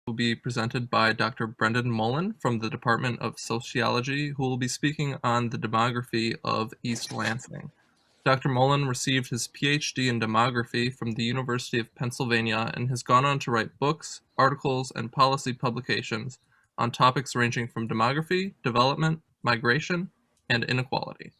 will be presented by Dr. Brendan Mullan from the Department of Sociology, who will be speaking on the demography of East Lansing. Dr. Mullan received his Ph.D. in demography from the University of Pennsylvania and has gone on to write books, articles, and policy publications on topics ranging from demography, development, migration, and inequality.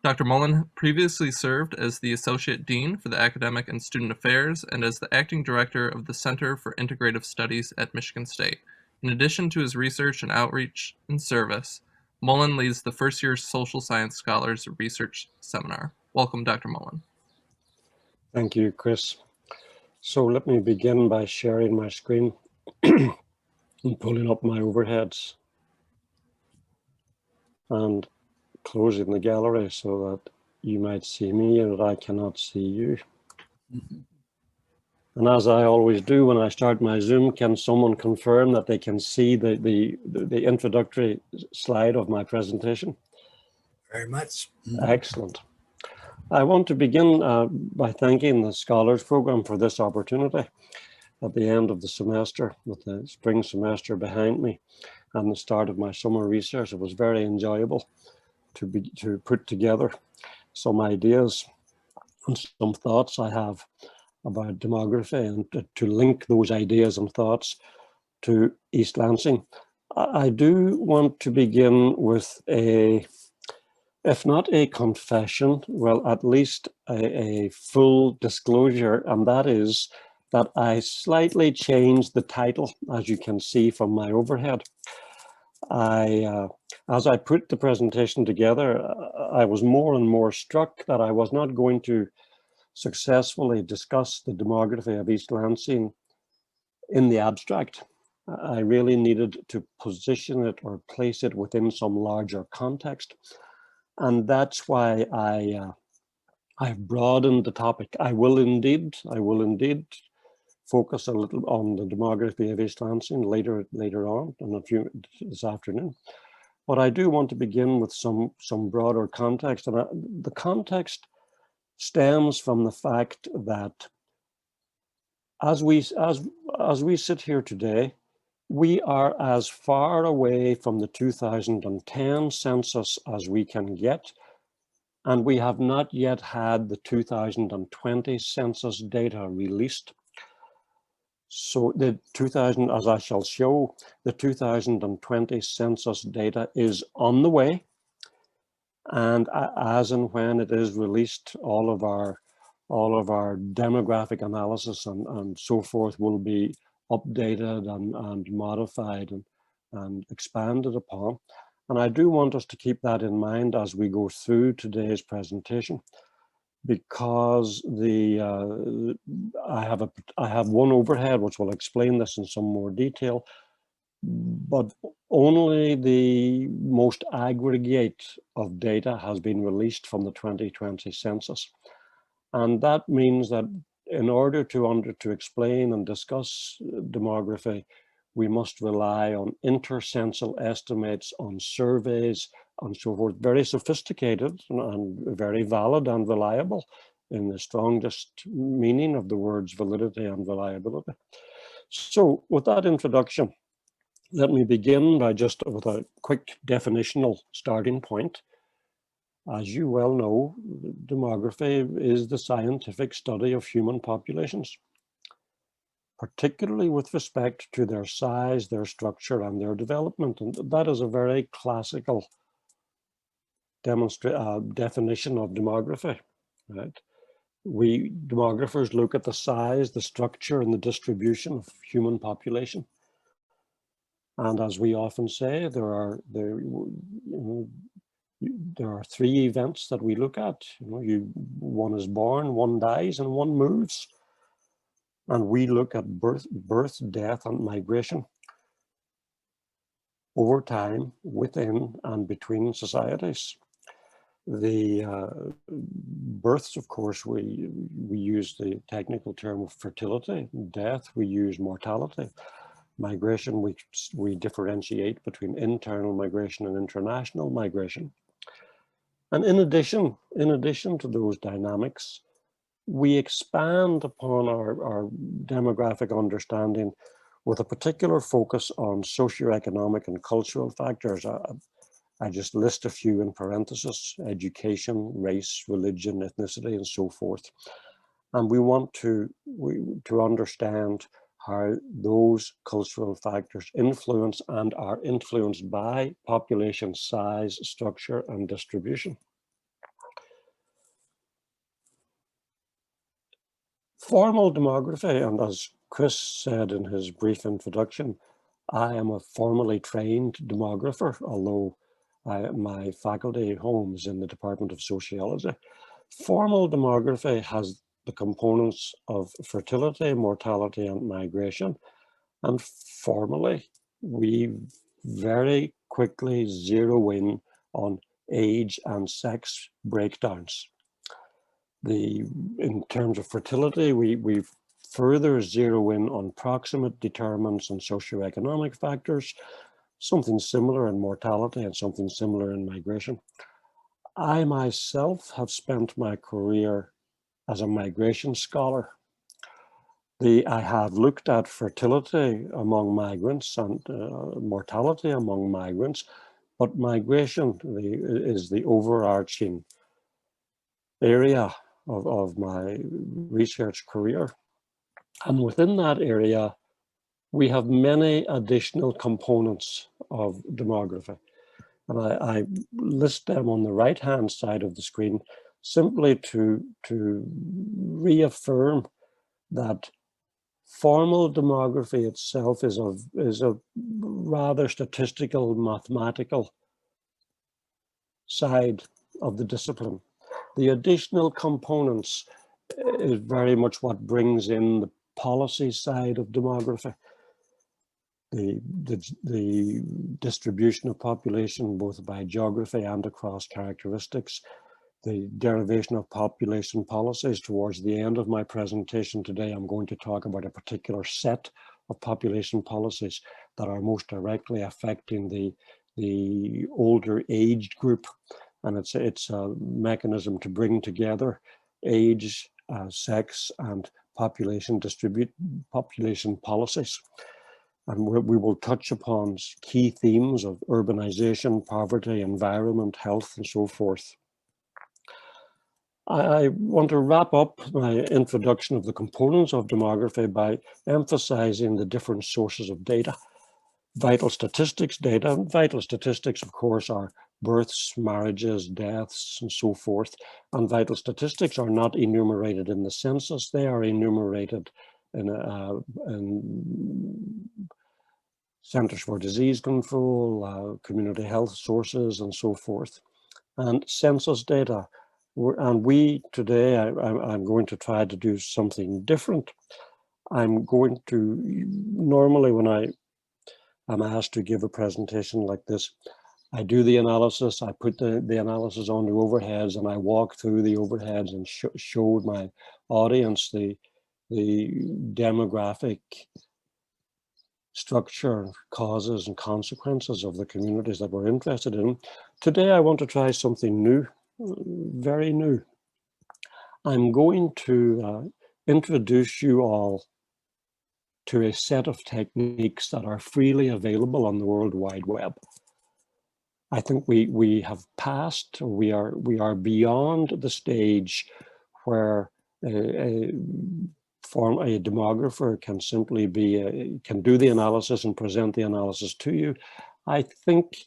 Dr. Mullan previously served as the Associate Dean for the Academic and Student Affairs and as the Acting Director of the Center for Integrative Studies at Michigan State. In addition to his research and outreach and service, Mullan leads the first-year Social Science Scholars Research Seminar. Welcome, Dr. Mullan. Thank you, Chris. So let me begin by sharing my screen and pulling up my overheads and closing the gallery so that you might see me and that I cannot see you. And as I always do when I start my Zoom, can someone confirm that they can see the introductory slide of my presentation? Very much. Excellent. I want to begin by thanking the Scholars Program for this opportunity at the end of the semester, with the spring semester behind me and the start of my summer research. It was very enjoyable to put together some ideas and some thoughts I have about demography and to link those ideas and thoughts to East Lansing. I do want to begin with if not a confession, well, at least a full disclosure, and that is that I slightly changed the title, as you can see from my overhead. As I put the presentation together, I was more and more struck that I was not going to successfully discuss the demography of East Lansing in the abstract. I really needed to position it or place it within some larger context. And that's why I've broadened the topic. I will indeed focus a little on the demography of East Lansing later on this afternoon. But I do want to begin with some broader context, and the context stems from the fact that as we sit here today, we are as far away from the 2010 census as we can get, and we have not yet had the 2020 census data released. So as I shall show, the 2020 census data is on the way, and as and when it is released, all of our demographic analysis and so forth will be updated and modified and expanded upon. And I do want us to keep that in mind as we go through today's presentation, because I have one overhead which will explain this in some more detail, but only the most aggregate of data has been released from the 2020 census. And that means that in order to explain and discuss demography, we must rely on intercensal estimates, on surveys, and so forth, very sophisticated and very valid and reliable in the strongest meaning of the words validity and reliability. So with that introduction, let me begin with a quick definitional starting point. As you well know, demography is the scientific study of human populations, particularly with respect to their size, their structure, and their development. And that is a very classical definition of demography, right? Demographers look at the size, the structure, and the distribution of human population. And as we often say, there are three events that we look at. One is born, one dies, and one moves. And we look at birth, death, and migration over time within and between societies. The births, of course, we use the technical term of fertility. Death, we use mortality. Migration, we differentiate between internal migration and international migration. And in addition to those dynamics, we expand upon our demographic understanding with a particular focus on socioeconomic and cultural factors. I just list a few in parentheses: education, race, religion, ethnicity, and so forth. And we want to understand how those cultural factors influence and are influenced by population size, structure, and distribution. Formal demography, and as Chris said in his brief introduction, I am a formally trained demographer, although my faculty home is in the Department of Sociology. Formal demography has the components of fertility, mortality, and migration. And formally, we very quickly zero in on age and sex breakdowns. In terms of fertility, we further zero in on proximate determinants and socioeconomic factors, something similar in mortality and something similar in migration. I myself have spent my career as a migration scholar. I have looked at fertility among migrants and mortality among migrants, but migration is the overarching area of my research career. And within that area, we have many additional components of demography. And I list them on the right-hand side of the screen simply to reaffirm that formal demography itself is a rather statistical, mathematical side of the discipline. The additional components is very much what brings in the policy side of demography. The distribution of population, both by geography and across characteristics, the derivation of population policies. Towards the end of my presentation today, I'm going to talk about a particular set of population policies that are most directly affecting the older aged group. And it's a mechanism to bring together age, sex, and population policies. And we will touch upon key themes of urbanization, poverty, environment, health, and so forth. I want to wrap up my introduction of the components of demography by emphasizing the different sources of data. Vital statistics data. Vital statistics, of course, are births, marriages, deaths, and so forth. And vital statistics are not enumerated in the census. They are enumerated in Centers for Disease Control, community health sources, and so forth. And census data. And today, I'm going to try to do something different. I'm going to, normally when I'm asked to give a presentation like this, I do the analysis, I put the analysis on the overheads, and I walk through the overheads and show my audience the demographic structure, causes, and consequences of the communities that we're interested in. Today, I want to try something new, very new. I'm going to introduce you all to a set of techniques that are freely available on the World Wide Web. I think we have passed, we are beyond the stage where a demographer can simply can do the analysis and present the analysis to you. I think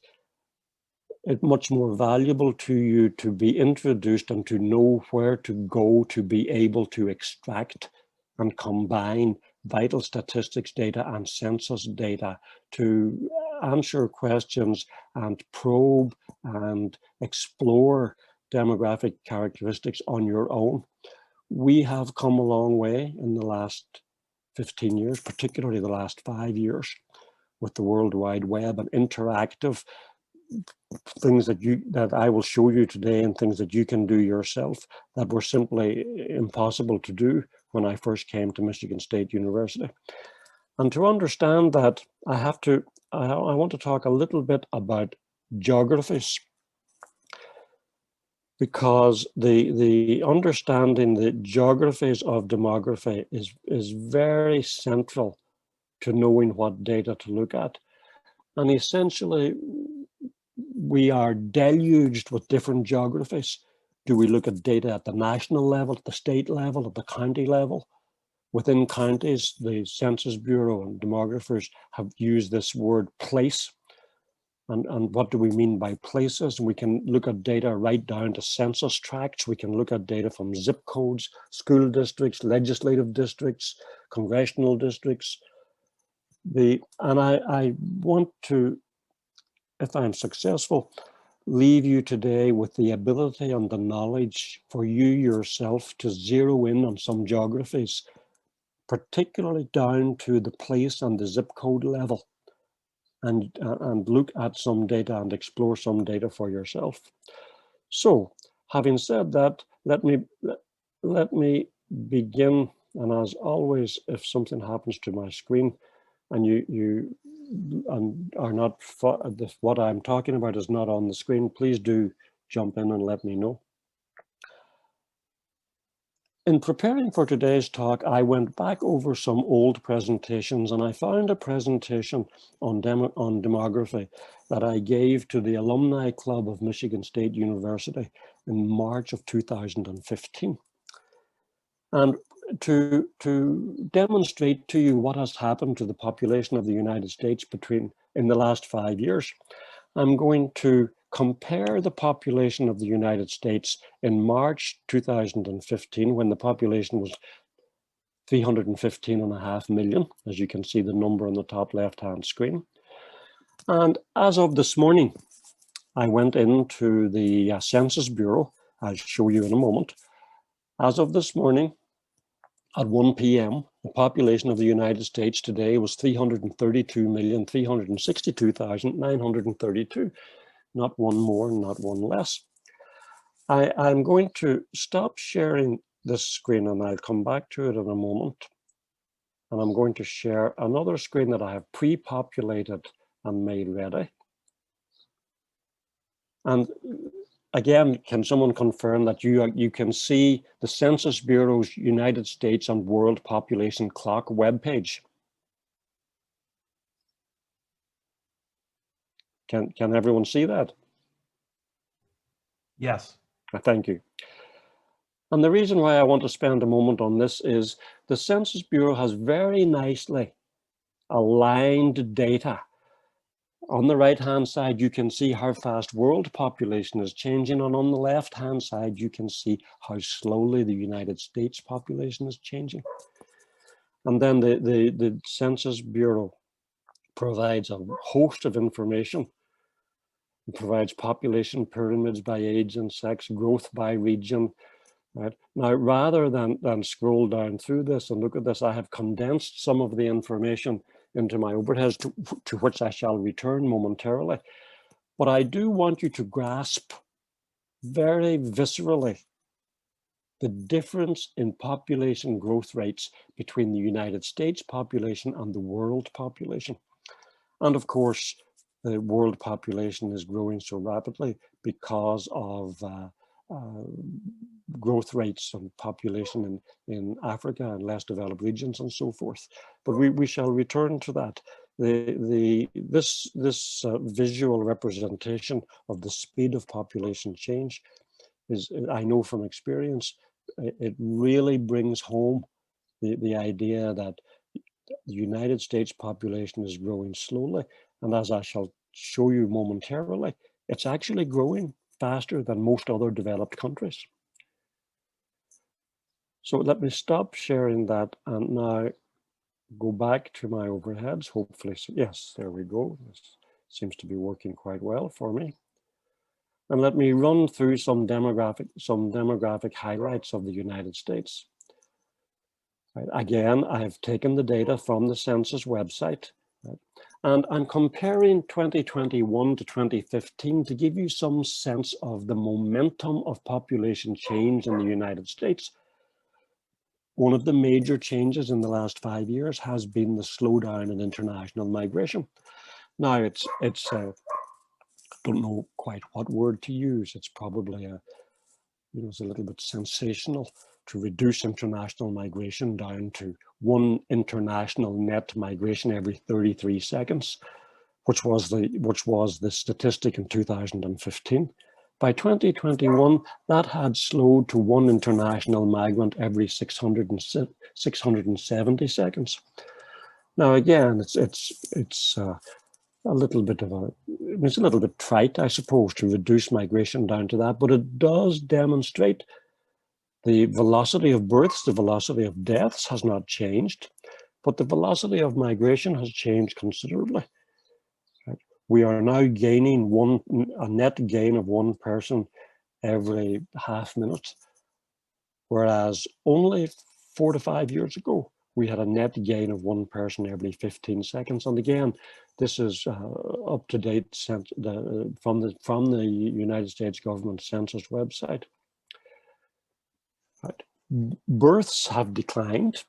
it's much more valuable to you to be introduced and to know where to go to be able to extract and combine vital statistics data and census data to answer questions and probe and explore demographic characteristics on your own. We have come a long way in the last 15 years, particularly the last 5 years, with the World Wide Web and interactive things that I will show you today, and things that you can do yourself that were simply impossible to do when I first came to Michigan State University. And to understand that, I want to talk a little bit about geographies, because the understanding the geographies of demography is very central to knowing what data to look at. And essentially, we are deluged with different geographies. Do we look at data at the national level, at the state level, at the county level? Within counties, the Census Bureau and demographers have used this word place. And what do we mean by places? We can look at data right down to census tracts. We can look at data from zip codes, school districts, legislative districts, congressional districts. And I want to, if I'm successful, leave you today with the ability and the knowledge for you yourself to zero in on some geographies, particularly down to the place and the zip code level, and look at some data and explore some data for yourself. So, having said that, let me begin. And as always, if something happens to my screen and you are not, what I'm talking about is not on the screen, please do jump in and let me know. In preparing for today's talk, I went back over some old presentations, and I found a presentation on demography that I gave to the Alumni Club of Michigan State University in March of 2015. And to demonstrate to you what has happened to the population of the United States in the last 5 years, I'm going to compare the population of the United States in March 2015, when the population was 315.5 million, as you can see the number on the top left-hand screen. And as of this morning, I went into the Census Bureau. I'll show you in a moment. As of this morning, at 1 p.m., the population of the United States today was 332,362,932. Not one more, not one less. I'm going to stop sharing this screen, and I'll come back to it in a moment. And I'm going to share another screen that I have pre-populated and made ready. And again, can someone confirm that you can see the Census Bureau's United States and World Population Clock webpage? Can everyone see that? Yes. Thank you. And the reason why I want to spend a moment on this is the Census Bureau has very nicely aligned data. On the right-hand side, you can see how fast world population is changing, and on the left-hand side, you can see how slowly the United States population is changing. And then the Census Bureau provides a host of information. It provides population pyramids by age and sex, growth by region. Right now, rather than scroll down through this and look at this, I have condensed some of the information into my overheads, to which I shall return momentarily. But I do want you to grasp very viscerally the difference in population growth rates between the United States population and the world population. And of course, the world population is growing so rapidly because of growth rates and population in Africa and less developed regions and so forth. But we shall return to that. This visual representation of the speed of population change is, I know from experience, it really brings home the idea that the United States population is growing slowly. And as I shall show you momentarily, it's actually growing faster than most other developed countries. So let me stop sharing that and now go back to my overheads, hopefully. So yes, there we go. This seems to be working quite well for me. And let me run through some demographic highlights of the United States. Right. Again, I have taken the data from the census website, right, and I'm comparing 2021 to 2015 to give you some sense of the momentum of population change in the United States. One of the major changes in the last 5 years has been the slowdown in international migration. Now, it's I don't know quite what word to use. It's probably it's a little bit sensational. to reduce international migration down to one international net migration every 33 seconds, which was the statistic in 2015. By 2021, that had slowed to one international migrant every 670 seconds. Now, again, it's a little bit it's a little bit trite, I suppose, to reduce migration down to that, but it does demonstrate the velocity of births, the velocity of deaths has not changed, but the velocity of migration has changed considerably. Right? We are now gaining a net gain of one person every half minute, whereas only 4 to 5 years ago, we had a net gain of one person every 15 seconds. And again, this is up to date from the United States government census website. Right. Births have declined.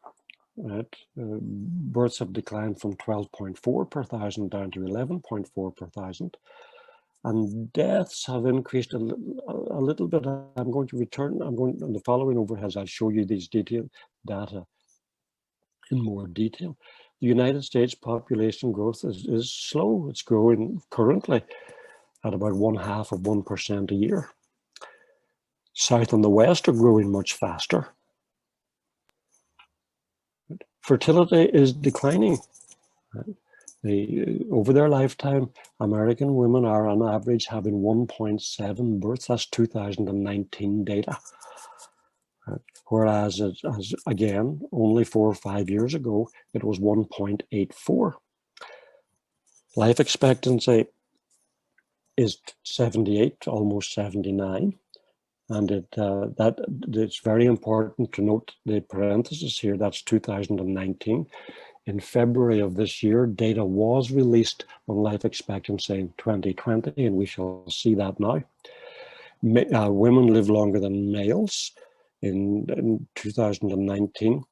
Right. Births have declined from 12.4 per thousand down to 11.4 per thousand. And deaths have increased a little bit. I'm going to return, on the following overheads, I'll show you these data in more detail. The United States population growth is slow. It's growing currently at about 0.5% a year. South and the West are growing much faster. Fertility is declining. Over their lifetime, American women are on average having 1.7 births. That's 2019 data. Whereas, again, only 4 or 5 years ago, it was 1.84. Life expectancy is 78, almost 79. And it's very important to note the parenthesis here, that's 2019. In February of this year, data was released on life expectancy in 2020, and we shall see that now. Women live longer than males. In 2019,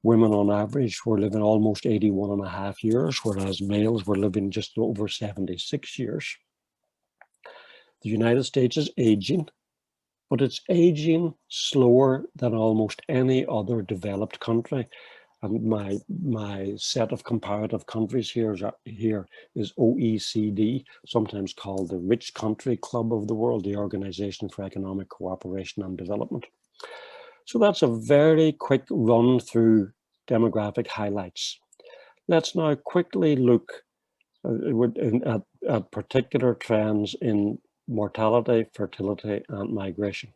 women on average were living almost 81.5 years, whereas males were living just over 76 years. The United States is aging, but it's aging slower than almost any other developed country. And my set of comparative countries here is OECD, sometimes called the Rich Country Club of the World, the Organization for Economic Cooperation and Development. So that's a very quick run through demographic highlights. Let's now quickly look at particular trends in mortality, fertility, and migration.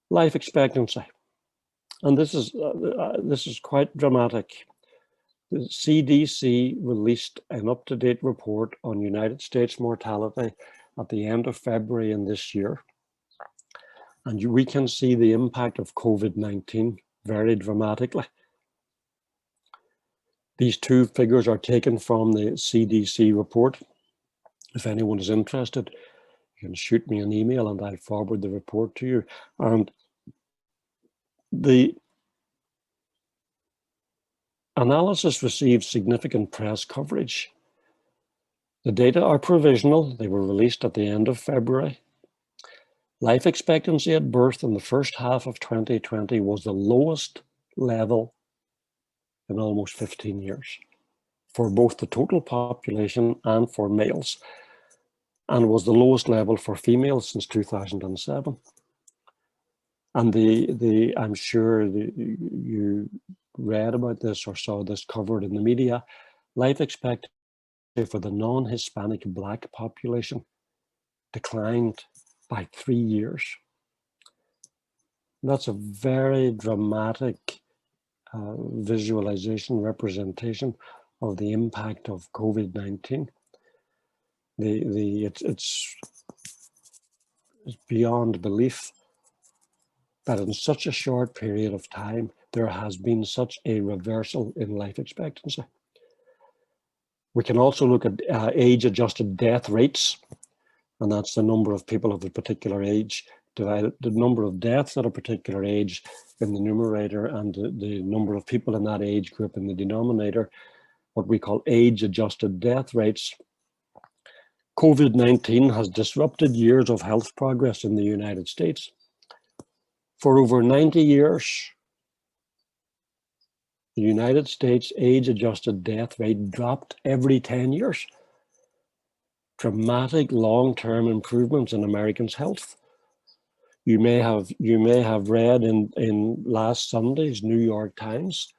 Life expectancy. And this is quite dramatic. The CDC released an up-to-date report on United States mortality at the end of February in this year. And we can see the impact of COVID-19 very dramatically. These two figures are taken from the CDC report. If anyone is interested, you can shoot me an email and I'll forward the report to you. And the analysis received significant press coverage. The data are provisional. They were released at the end of February. Life expectancy at birth in the first half of 2020 was the lowest level in almost 15 years for both the total population and for males, and was the lowest level for females since 2007. And I'm sure you read about this or saw this covered in the media. Life expectancy for the non-Hispanic Black population declined by 3 years. That's a very dramatic representation of the impact of COVID-19. It's beyond belief that in such a short period of time, there has been such a reversal in life expectancy. We can also look at age-adjusted death rates, and that's the number of people of a particular age divided the number of deaths at a particular age in the numerator and the number of people in that age group in the denominator, what we call age-adjusted death rates. COVID-19 has disrupted years of health progress in the United States. For over 90 years, the United States age-adjusted death rate dropped every 10 years. Dramatic long-term improvements in Americans' health. You may have read in last Sunday's New York Times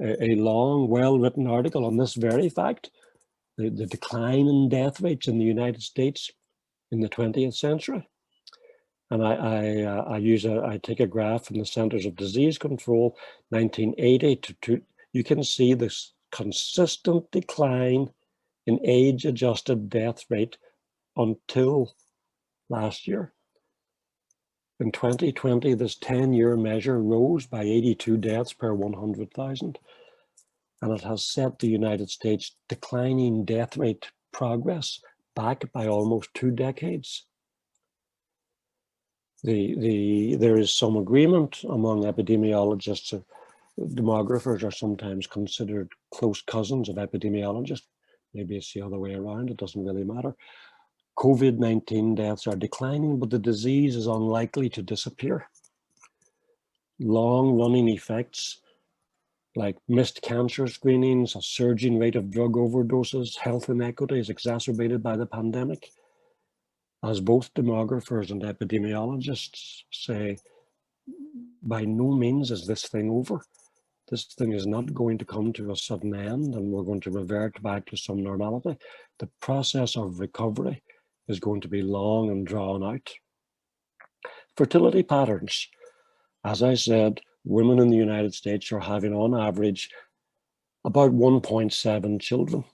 a long, well-written article on this very fact, the decline in death rates in the United States in the 20th century. And I take a graph from the Centers of Disease Control, 1980 to you can see this consistent decline in age-adjusted death rate until last year. In 2020, this 10-year measure rose by 82 deaths per 100,000, and it has set the United States declining death rate progress back by almost 2 decades. There is some agreement among epidemiologists. Demographers are sometimes considered close cousins of epidemiologists. Maybe it's the other way around, it doesn't really matter. COVID-19 deaths are declining, but the disease is unlikely to disappear. Long-running effects like missed cancer screenings, a surging rate of drug overdoses, health inequities exacerbated by the pandemic. As both demographers and epidemiologists say, by no means is this thing over. This thing is not going to come to a sudden end and we're going to revert back to some normality. The process of recovery is going to be long and drawn out. Fertility patterns. As I said, women in the United States are having on average about 1.7 children.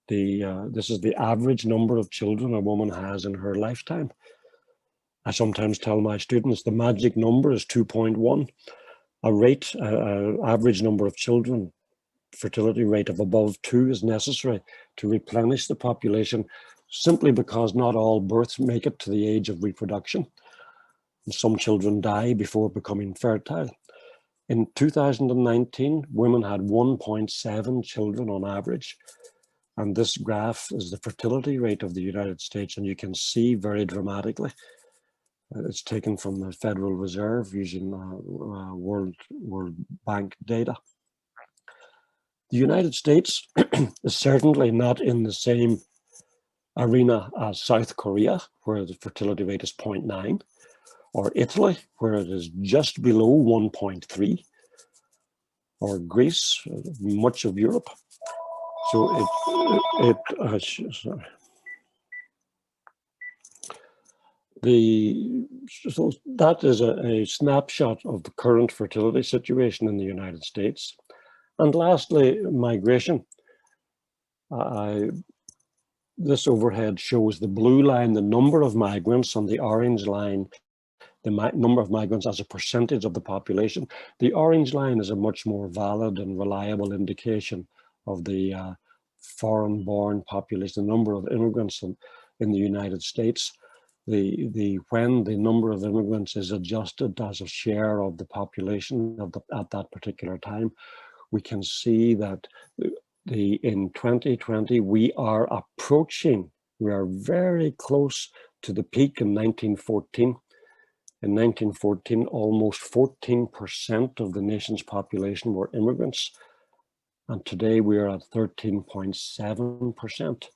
This is the average number of children a woman has in her lifetime. I sometimes tell my students the magic number is 2.1. Average number of children, fertility rate of above 2 is necessary to replenish the population, simply because not all births make it to the age of reproduction. And some children die before becoming fertile. In 2019, women had 1.7 children on average. And this graph is the fertility rate of the United States, and you can see very dramatically. It's taken from the Federal Reserve using World Bank data. The United States is certainly not in the same arena as South Korea, where the fertility rate is 0.9, or Italy, where it is just below 1.3, or Greece, much of Europe. So so that is a snapshot of the current fertility situation in the United States. And lastly, migration. This overhead shows the blue line, the number of migrants, and the orange line, the number of migrants as a percentage of the population. The orange line is a much more valid and reliable indication of the foreign-born population, the number of immigrants in the United States. When the number of immigrants is adjusted as a share of the population at that particular time, we can see that in 2020 we are very close to the peak in 1914. In 1914, almost 14% of the nation's population were immigrants, and today we are at 13.7%.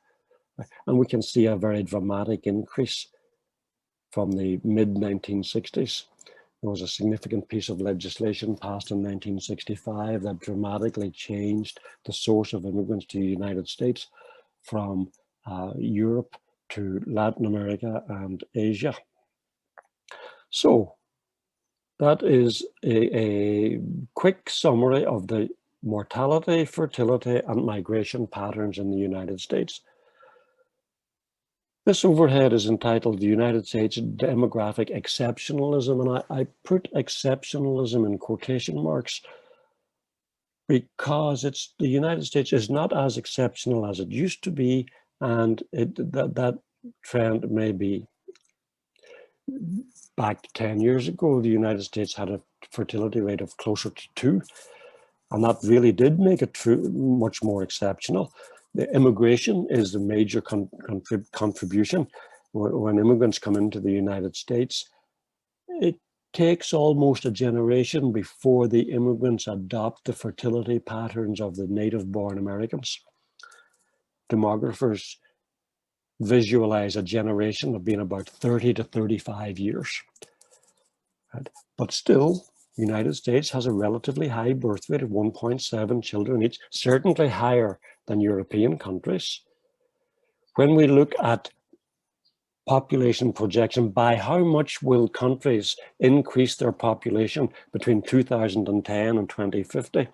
And we can see a very dramatic increase from the mid-1960s. There was a significant piece of legislation passed in 1965 that dramatically changed the source of immigrants to the United States from Europe to Latin America and Asia. So that is a quick summary of the mortality, fertility, and migration patterns in the United States. This overhead is entitled The United States Demographic Exceptionalism, and I put exceptionalism in quotation marks because the United States is not as exceptional as it used to be, and that trend may be back 10 years ago. The United States had a fertility rate of closer to 2, and that really did make it much more exceptional. The immigration is the major contribution. When immigrants come into the United States, it takes almost a generation before the immigrants adopt the fertility patterns of the native-born Americans. Demographers visualize a generation of being about 30 to 35 years. Right? But still, the United States has a relatively high birth rate of 1.7 children each, certainly higher than European countries. When we look at population projection, by how much will countries increase their population between 2010 and 2050?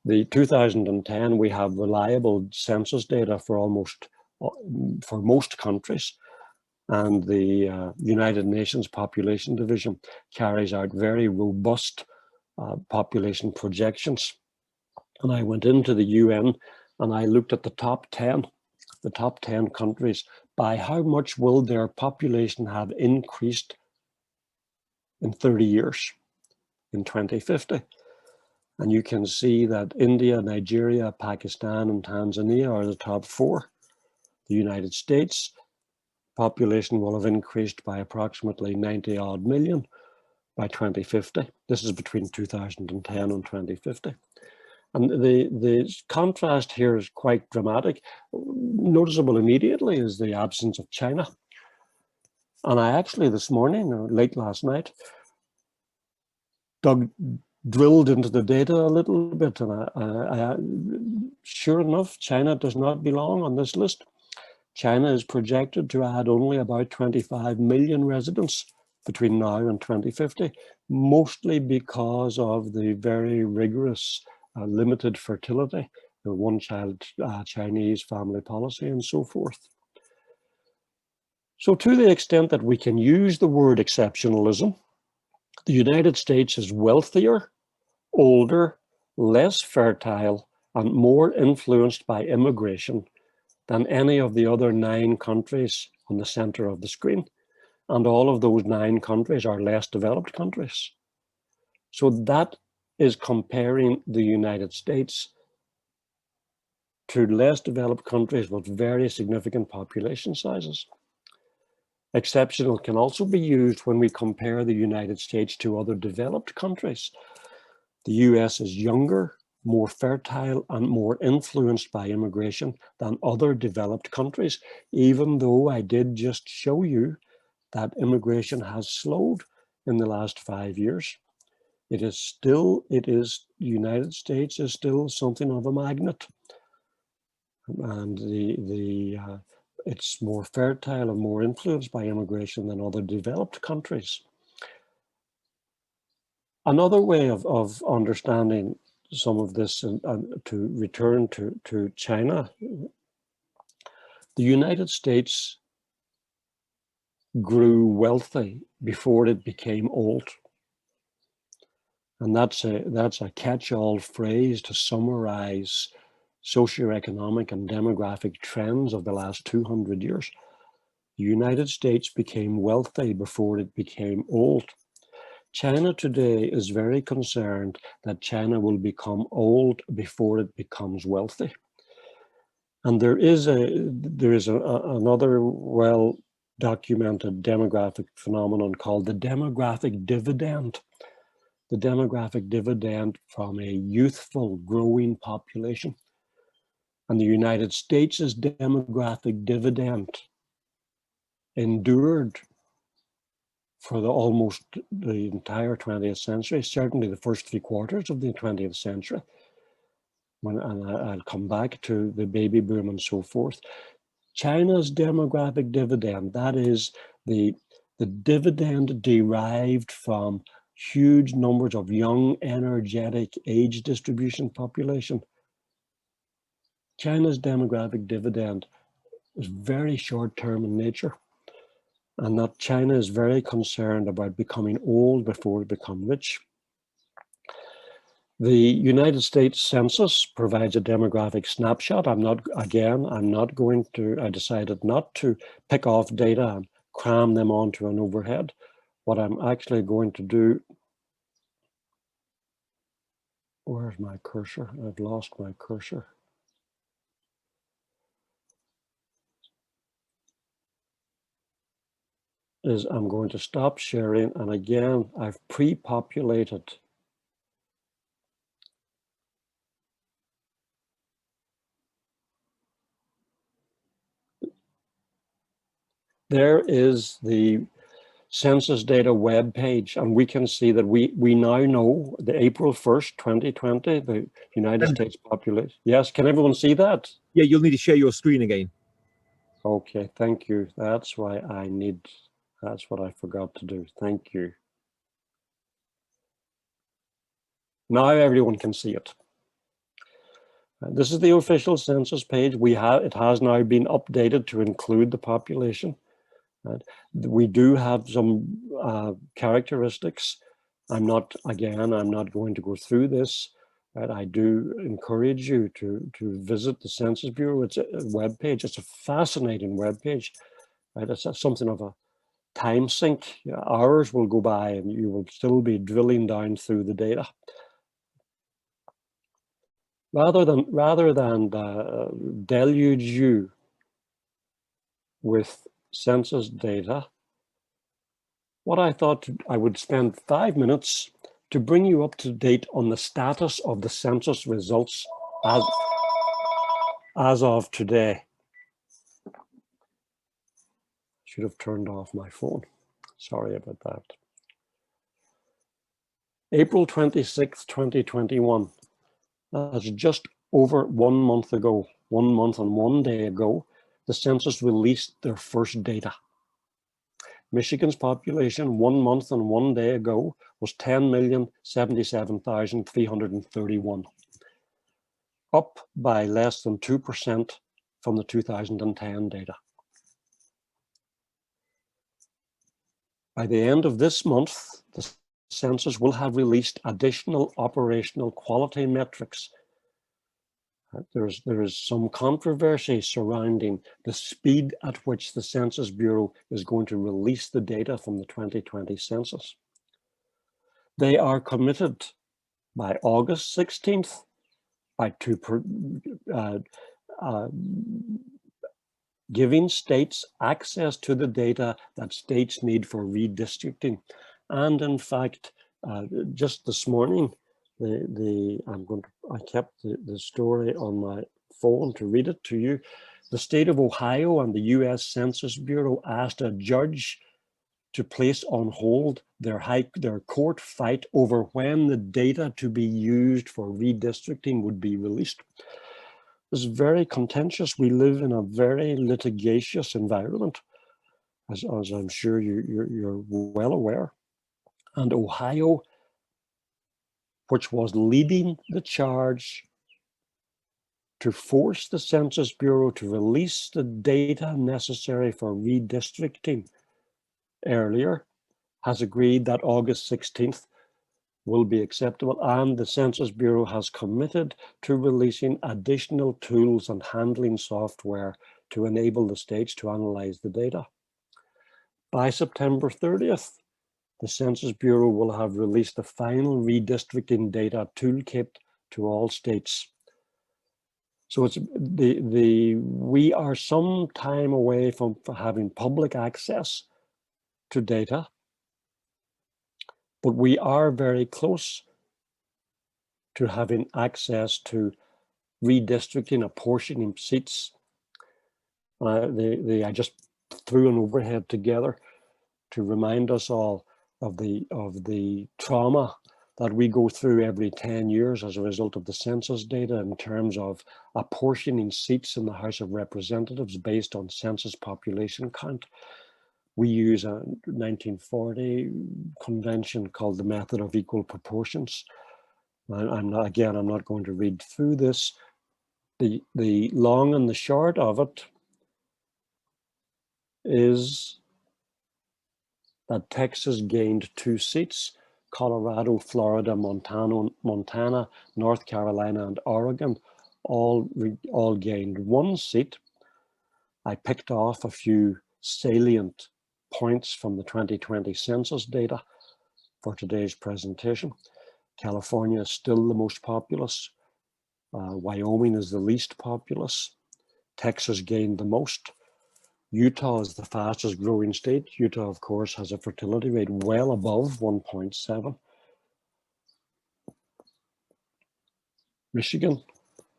The 2010, we have reliable census data for most countries. And the United Nations Population Division carries out very robust population projections. And I went into the UN and I looked at the top 10 countries. By how much will their population have increased in 30 years, in 2050? And you can see that India, Nigeria, Pakistan, and Tanzania are the top 4. The United States population will have increased by approximately 90 odd million by 2050. This is between 2010 and 2050. And the contrast here is quite dramatic. Noticeable immediately is the absence of China. And I actually this morning, or late last night, drilled into the data a little bit, and sure enough, China does not belong on this list. China is projected to add only about 25 million residents between now and 2050, mostly because of the very rigorous limited fertility, the one-child Chinese family policy, and so forth. So to the extent that we can use the word exceptionalism, the United States is wealthier, older, less fertile, and more influenced by immigration than any of the other 9 countries on the center of the screen. And all of those 9 countries are less developed countries. So that is comparing the United States to less developed countries with very significant population sizes. Exceptional can also be used when we compare the United States to other developed countries. The US is younger, more fertile, and more influenced by immigration than other developed countries, even though I did just show you that immigration has slowed in the last 5 years. The United States is still something of a magnet. And it's more fertile and more influenced by immigration than other developed countries. Another way of understanding some of this, and to return to China, the United States grew wealthy before it became old. And that's a catch-all phrase to summarize socioeconomic and demographic trends of the last 200 years. The United States became wealthy before it became old. China today is very concerned that China will become old before it becomes wealthy. And there is another well-documented demographic phenomenon called the demographic dividend. The demographic dividend from a youthful, growing population. And the United States' demographic dividend endured for almost the entire 20th century, certainly the first 3 quarters of the 20th century. And I'll come back to the baby boom and so forth. China's demographic dividend, that is the dividend derived from huge numbers of young, energetic, age distribution population. China's demographic dividend is very short-term in nature, and that China is very concerned about becoming old before it becomes rich. The United States Census provides a demographic snapshot. I decided not to pick off data and cram them onto an overhead. What I'm actually going to do, where's my cursor? I've lost my cursor. is I'm going to stop sharing, and again, I've pre-populated there is the census data web page, and we can see that we now know the April 1st, 2020, the United States population. Yes, can everyone see that? Yeah, you'll need to share your screen again. Okay, thank you. That's why that's what I forgot to do. Thank you. Now everyone can see it. This is the official census page. It has now been updated to include the population. We do have some characteristics. I'm not going to go through this. I do encourage you to visit the Census Bureau. It's a web page. It's a fascinating web page. It's something of a time sink. Hours will go by and you will still be drilling down through the data. Rather than deluge you with census data, what I thought I would spend 5 minutes to bring you up to date on the status of the census results as of today. Should have turned off my phone. Sorry about that. April 26, 2021. That's just over 1 month ago, 1 month and 1 day ago, the census released their first data. Michigan's population 1 month and 1 day ago was 10,077,331, up by less than 2% from the 2010 data. By the end of this month, the census will have released additional operational quality metrics. There is some controversy surrounding the speed at which the Census Bureau is going to release the data from the 2020 census. They are committed by August 16th giving states access to the data that states need for redistricting. And in fact, just this morning, I kept the story on my phone to read it to you. The state of Ohio and the US Census Bureau asked a judge to place on hold their court fight over when the data to be used for redistricting would be released. It's very contentious. We live in a very litigious environment, as I'm sure you're well aware. And Ohio, which was leading the charge to force the Census Bureau to release the data necessary for redistricting earlier, has agreed that August 16th will be acceptable, and the Census Bureau has committed to releasing additional tools and handling software to enable the states to analyze the data. By September 30th, the Census Bureau will have released the final redistricting data toolkit to all states. So it's we are some time away from having public access to data, but we are very close to having access to redistricting, apportioning seats. I just threw an overhead together to remind us all of the trauma that we go through every 10 years as a result of the census data in terms of apportioning seats in the House of Representatives based on census population count. We use a 1940 convention called the method of equal proportions. I'm not going to read through this. The long and the short of it is that Texas gained 2 seats. Colorado, Florida, Montana, North Carolina, and Oregon all gained 1 seat. I picked off a few salient points from the 2020 census data for today's presentation. California is still the most populous. Wyoming is the least populous. Texas gained the most. Utah is the fastest growing state. Utah, of course, has a fertility rate well above 1.7. Michigan,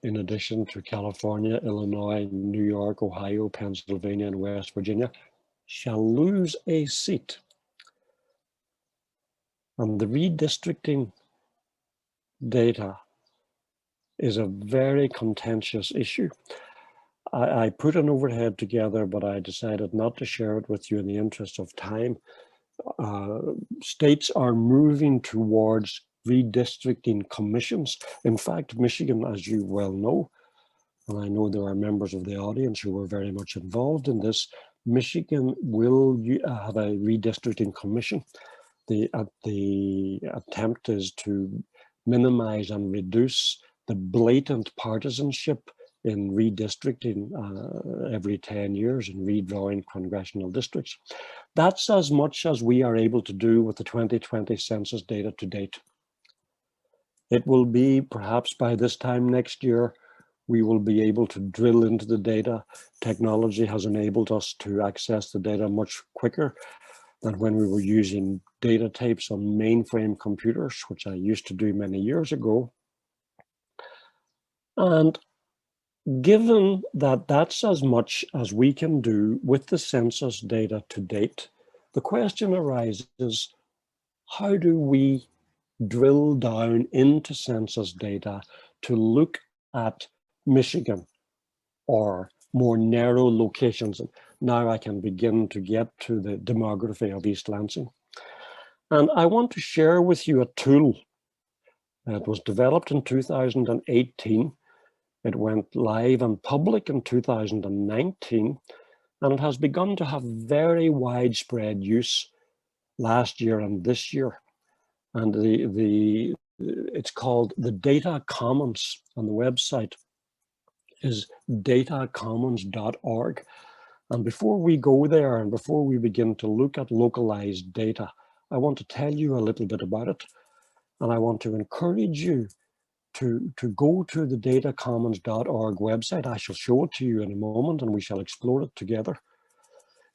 in addition to California, Illinois, New York, Ohio, Pennsylvania, and West Virginia, shall lose a seat. And the redistricting data is a very contentious issue. I put an overhead together, but I decided not to share it with you in the interest of time. States are moving towards redistricting commissions. In fact, Michigan, as you well know, and I know there are members of the audience who were very much involved in this, Michigan will have a redistricting commission. The attempt is to minimize and reduce the blatant partisanship in redistricting every 10 years and redrawing congressional districts. That's as much as we are able to do with the 2020 census data to date. It will be perhaps by this time next year, we will be able to drill into the data. Technology has enabled us to access the data much quicker than when we were using data tapes on mainframe computers, which I used to do many years ago. And given that that's as much as we can do with the census data to date, the question arises, how do we drill down into census data to look at Michigan or more narrow locations? Now I can begin to get to the demography of East Lansing. And I want to share with you a tool that was developed in 2018. It went live and public in 2019, and it has begun to have very widespread use last year and this year. And it's called the Data Commons, and the website is datacommons.org. And before we go there and before we begin to look at localized data, I want to tell you a little bit about it. And I want to encourage you to go to the datacommons.org website. I shall show it to you in a moment and we shall explore it together.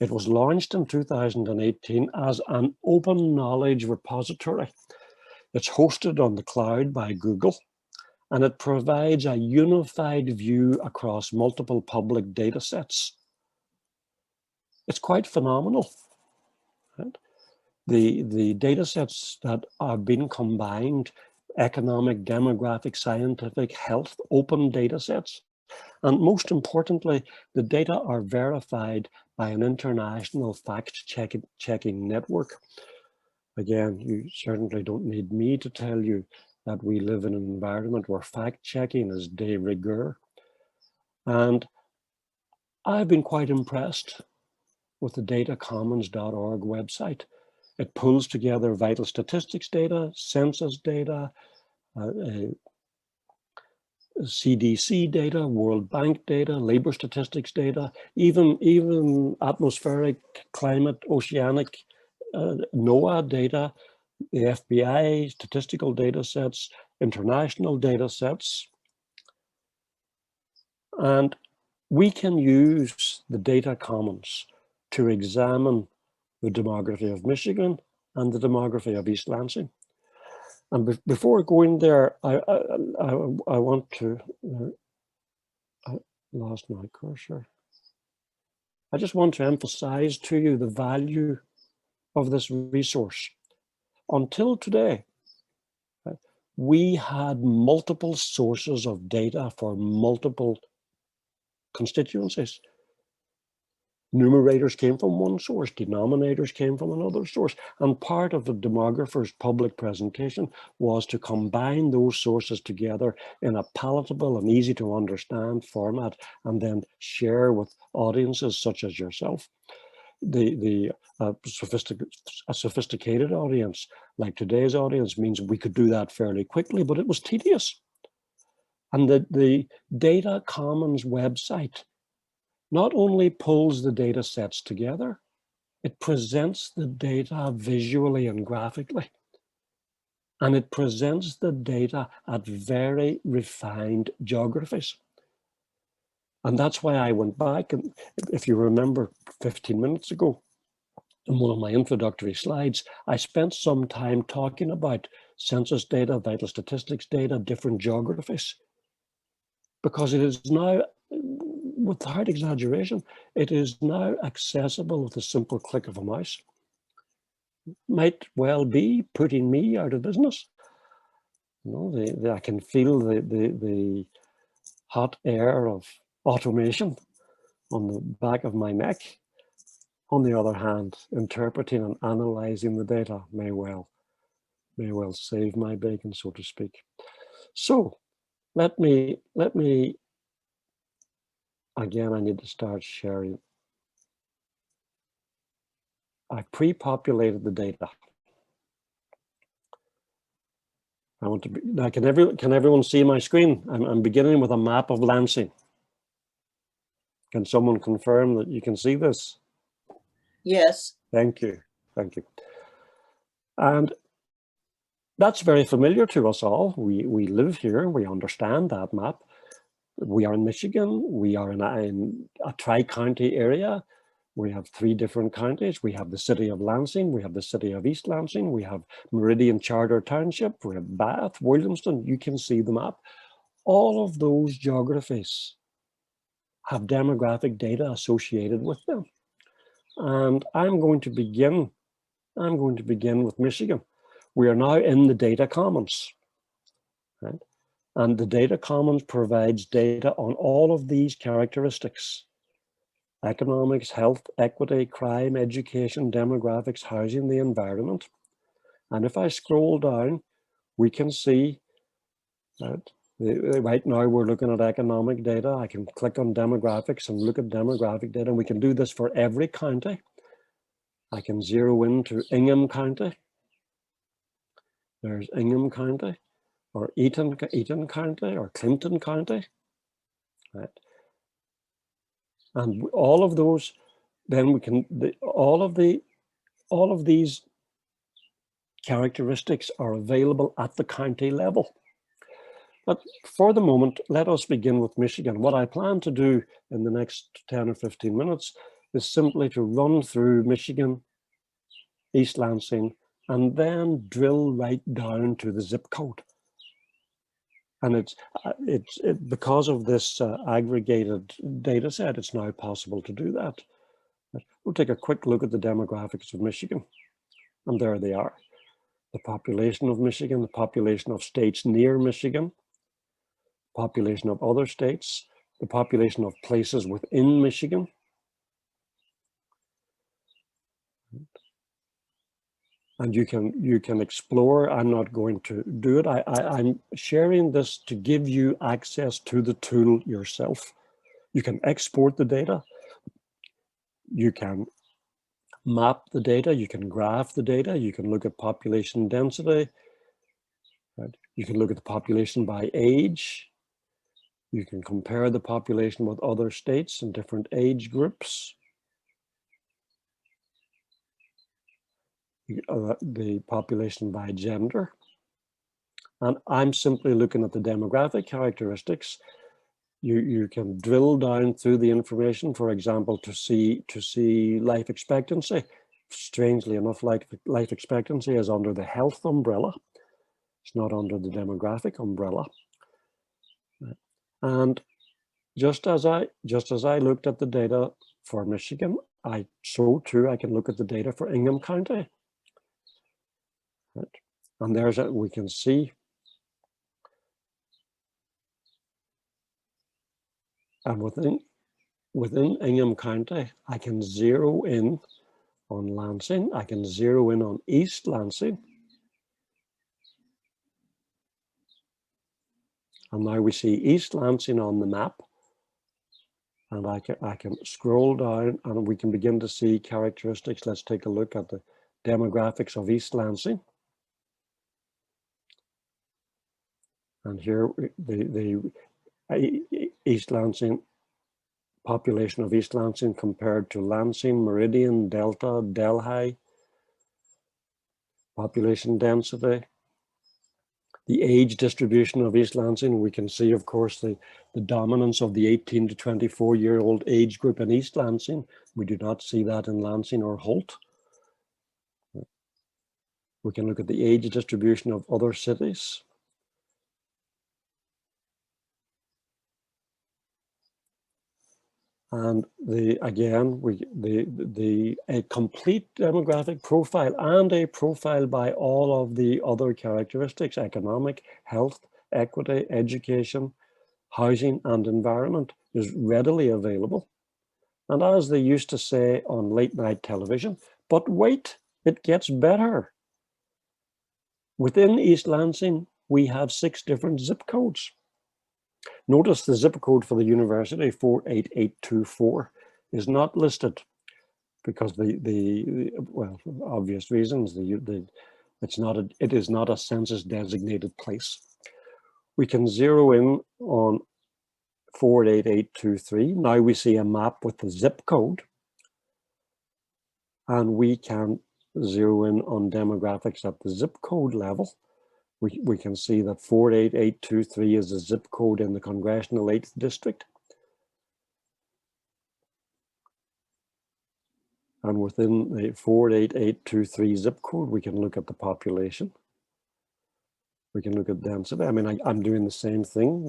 It was launched in 2018 as an open knowledge repository. It's hosted on the cloud by Google, and it provides a unified view across multiple public data sets. It's quite phenomenal. Right? The data sets that are being combined, economic, demographic, scientific, health, open data sets. And most importantly, the data are verified by an international fact-checking network. Again, you certainly don't need me to tell you that we live in an environment where fact-checking is de rigueur. And I've been quite impressed with the datacommons.org website. It pulls together vital statistics data, census data, CDC data, World Bank data, labor statistics data, even atmospheric, climate, oceanic, NOAA data, the FBI statistical data sets, international data sets. And we can use the data commons to examine the demography of Michigan and the demography of East Lansing. And before going there, I want to, I lost my cursor. I just want to emphasize to you the value of this resource. Until today, we had multiple sources of data for multiple constituencies. Numerators came from one source, denominators came from another source, and part of the demographer's public presentation was to combine those sources together in a palatable and easy to understand format and then share with audiences such as yourself. A sophisticated audience like today's audience means we could do that fairly quickly, but it was tedious. And the Data Commons website not only pulls the data sets together, it presents the data visually and graphically. And it presents the data at very refined geographies. And that's why I went back, and if you remember 15 minutes ago, in one of my introductory slides, I spent some time talking about census data, vital statistics data, different geographies, because it is now, without exaggeration, it is now accessible with a simple click of a mouse. Might well be putting me out of business. You know, I can feel the hot air of automation on the back of my neck. On the other hand, interpreting and analyzing the data may well save my bacon, so to speak. So let me again, I need to start sharing. I pre-populated the data. I want to be, now can everyone see my screen? I'm beginning with a map of Lansing. Can someone confirm that you can see this? Yes. Thank you. Thank you. And that's very familiar to us all. We live here. We understand that map. We are in Michigan. We are in a tri-county area. We have 3 different counties. We have the city of Lansing. We have the city of East Lansing. We have Meridian Charter Township. We have Bath, Williamston. You can see the map. All of those geographies have demographic data associated with them. And I'm going to begin with Michigan. We are now in the data commons, right? And the data commons provides data on all of these characteristics: economics, health, equity, crime, education, demographics, housing, the environment. And if I scroll down, we can see that right now we're looking at economic data. I can click on demographics and look at demographic data. And we can do this for every county. I can zero into Ingham County. There's Ingham County, or Eaton County, or Clinton County, right? And all of those, then we can, all of these characteristics are available at the county level. But for the moment, let us begin with Michigan. What I plan to do in the next 10 or 15 minutes is simply to run through Michigan, East Lansing, and then drill right down to the zip code. And it's because of this aggregated data set, it's now possible to do that. We'll take a quick look at the demographics of Michigan. And there they are. The population of Michigan, the population of states near Michigan, population of other states, the population of places within Michigan. And you can explore. I'm not going to do it. I'm sharing this to give you access to the tool yourself. You can export the data. You can map the data. You can graph the data. You can look at population density. Right? You can look at the population by age. You can compare the population with other states and different age groups. The population by gender. And I'm simply looking at the demographic characteristics. You can drill down through the information, for example, to see life expectancy. Strangely enough, life expectancy is under the health umbrella. It's not under the demographic umbrella. And just as I looked at the data for Michigan, so too I can look at the data for Ingham County. Right. And we can see, and within Ingham County, I can zero in on Lansing. I can zero in on East Lansing. And now we see East Lansing on the map. And I can scroll down and we can begin to see characteristics. Let's take a look at the demographics of East Lansing. And here the East Lansing, population of East Lansing compared to Lansing, Meridian, Delta, Delhi, population density, the age distribution of East Lansing. We can see, of course, the dominance of the 18 to 24-year-old age group in East Lansing. We do not see that in Lansing or Holt. We can look at the age distribution of other cities. And a complete demographic profile and a profile by all of the other characteristics: economic, health, equity, education, housing, and environment is readily available. And as they used to say on late night television, but wait, it gets better. Within East Lansing, we have 6 different zip codes. Notice the zip code for the university, 48824, is not listed because well, for obvious reasons, it is not a census designated place. We can zero in on 48823. Now we see a map with the zip code, and we can zero in on demographics at the zip code level. We can see that 48823 is a zip code in the Congressional 8th District. And within the 48823 zip code, we can look at the population. We can look at density. I mean, I'm doing the same thing.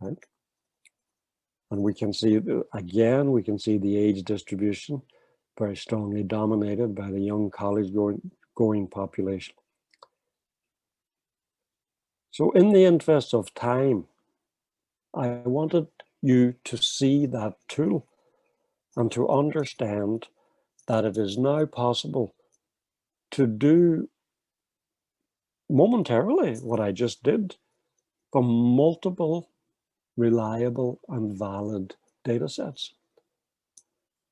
Right? And we can see, again, we can see the age distribution very strongly dominated by the young college-going population. So in the interest of time, I wanted you to see that tool and to understand that it is now possible to do momentarily what I just did from multiple reliable and valid data sets.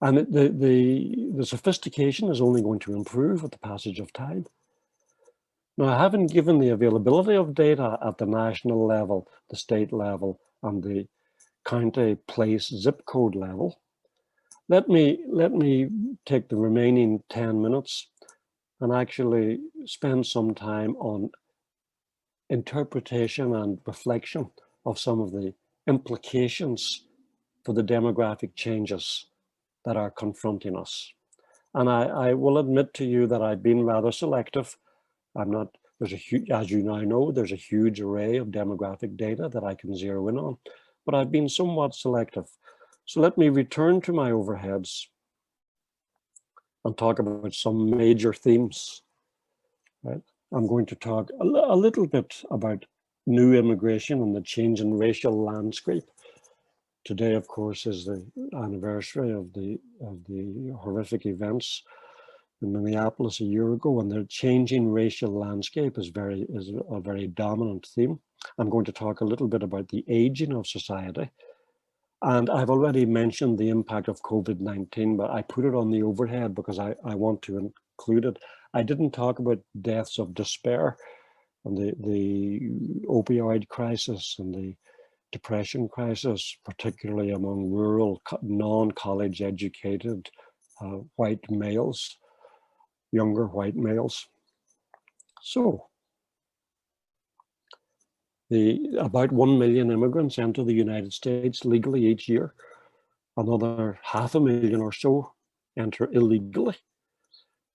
And the sophistication is only going to improve with the passage of time. Now, having given the availability of data at the national level, the state level, and the county, place, zip code level, let me take the remaining 10 minutes and actually spend some time on interpretation and reflection of some of the implications for the demographic changes that are confronting us. And I will admit to you that I've been rather selective. There's a huge, as you now know, there's a huge array of demographic data that I can zero in on, but I've been somewhat selective. So let me return to my overheads and talk about some major themes. Right? I'm going to talk a little bit about new immigration and the change in racial landscape. Today, of course, is the anniversary of the horrific events in Minneapolis a year ago, and the changing racial landscape is a very dominant theme. I'm going to talk a little bit about the aging of society. And I've already mentioned the impact of COVID-19, but I put it on the overhead because I want to include it. I didn't talk about deaths of despair and the opioid crisis and the depression crisis, particularly among rural, non-college educated white males, younger white males. So, about 1 million immigrants enter the United States legally each year. Another 500,000 or so enter illegally.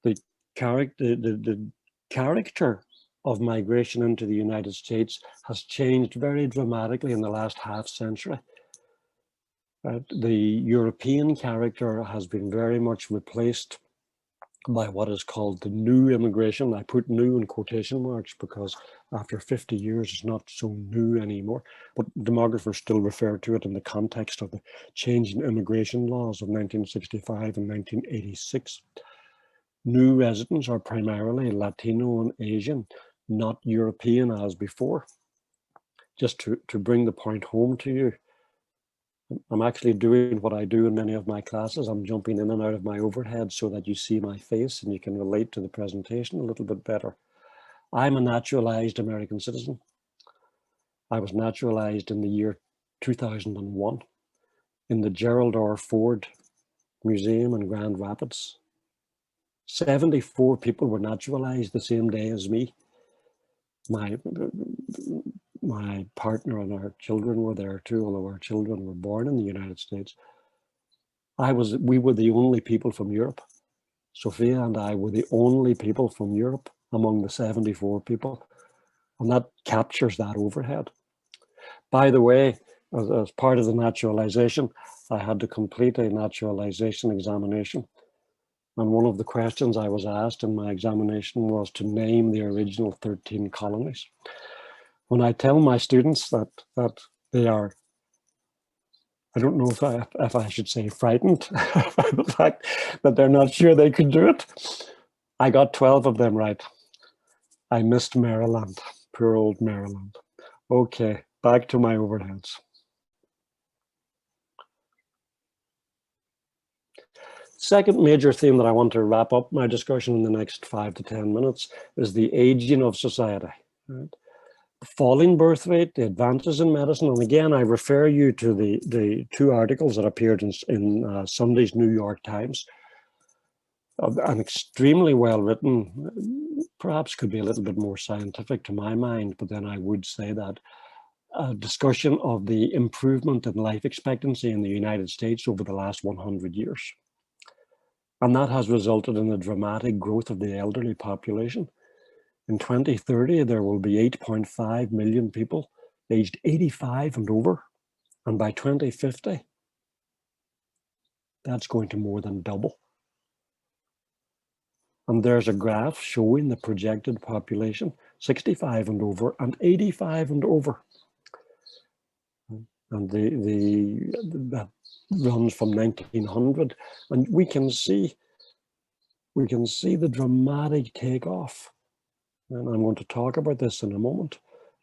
The character of migration into the United States has changed very dramatically in the last half century. The European character has been very much replaced by what is called the new immigration. I put new in quotation marks because after 50 years it's not so new anymore, but demographers still refer to it in the context of the change in immigration laws of 1965 and 1986. New residents are primarily Latino and Asian, not European as before. Just to bring the point home to you, I'm actually doing what I do in many of my classes. I'm jumping in and out of my overhead so that you see my face and you can relate to the presentation a little bit better. I'm a naturalized American citizen. I was naturalized in the year 2001 in the Gerald R. Ford Museum in Grand Rapids. 74 people were naturalized the same day as me. my partner and our children were there too, although our children were born in the United States. We were the only people from Europe. Sophia and I were the only people from Europe among the 74 people. And that captures that overhead. By the way, as part of the naturalization, I had to complete a naturalization examination. And one of the questions I was asked in my examination was to name the original 13 colonies. When I tell my students that they are, I don't know if I should say frightened by the fact that they're not sure they could do it, I got 12 of them right. I missed Maryland, poor old Maryland. Okay, back to my overheads. Second major theme that I want to wrap up my discussion in the next 5 to 10 minutes is the aging of society. Right? The falling birth rate, the advances in medicine, and again, I refer you to the two articles that appeared in Sunday's New York Times. An extremely well written, perhaps could be a little bit more scientific to my mind, but then I would say that a discussion of the improvement in life expectancy in the United States over the last 100 years. And that has resulted in a dramatic growth of the elderly population. In 2030, there will be 8.5 million people aged 85 and over. And by 2050, that's going to more than double. And there's a graph showing the projected population, 65 and over and 85 and over. And that runs from 1900. And we can see the dramatic takeoff. And I'm going to talk about this in a moment.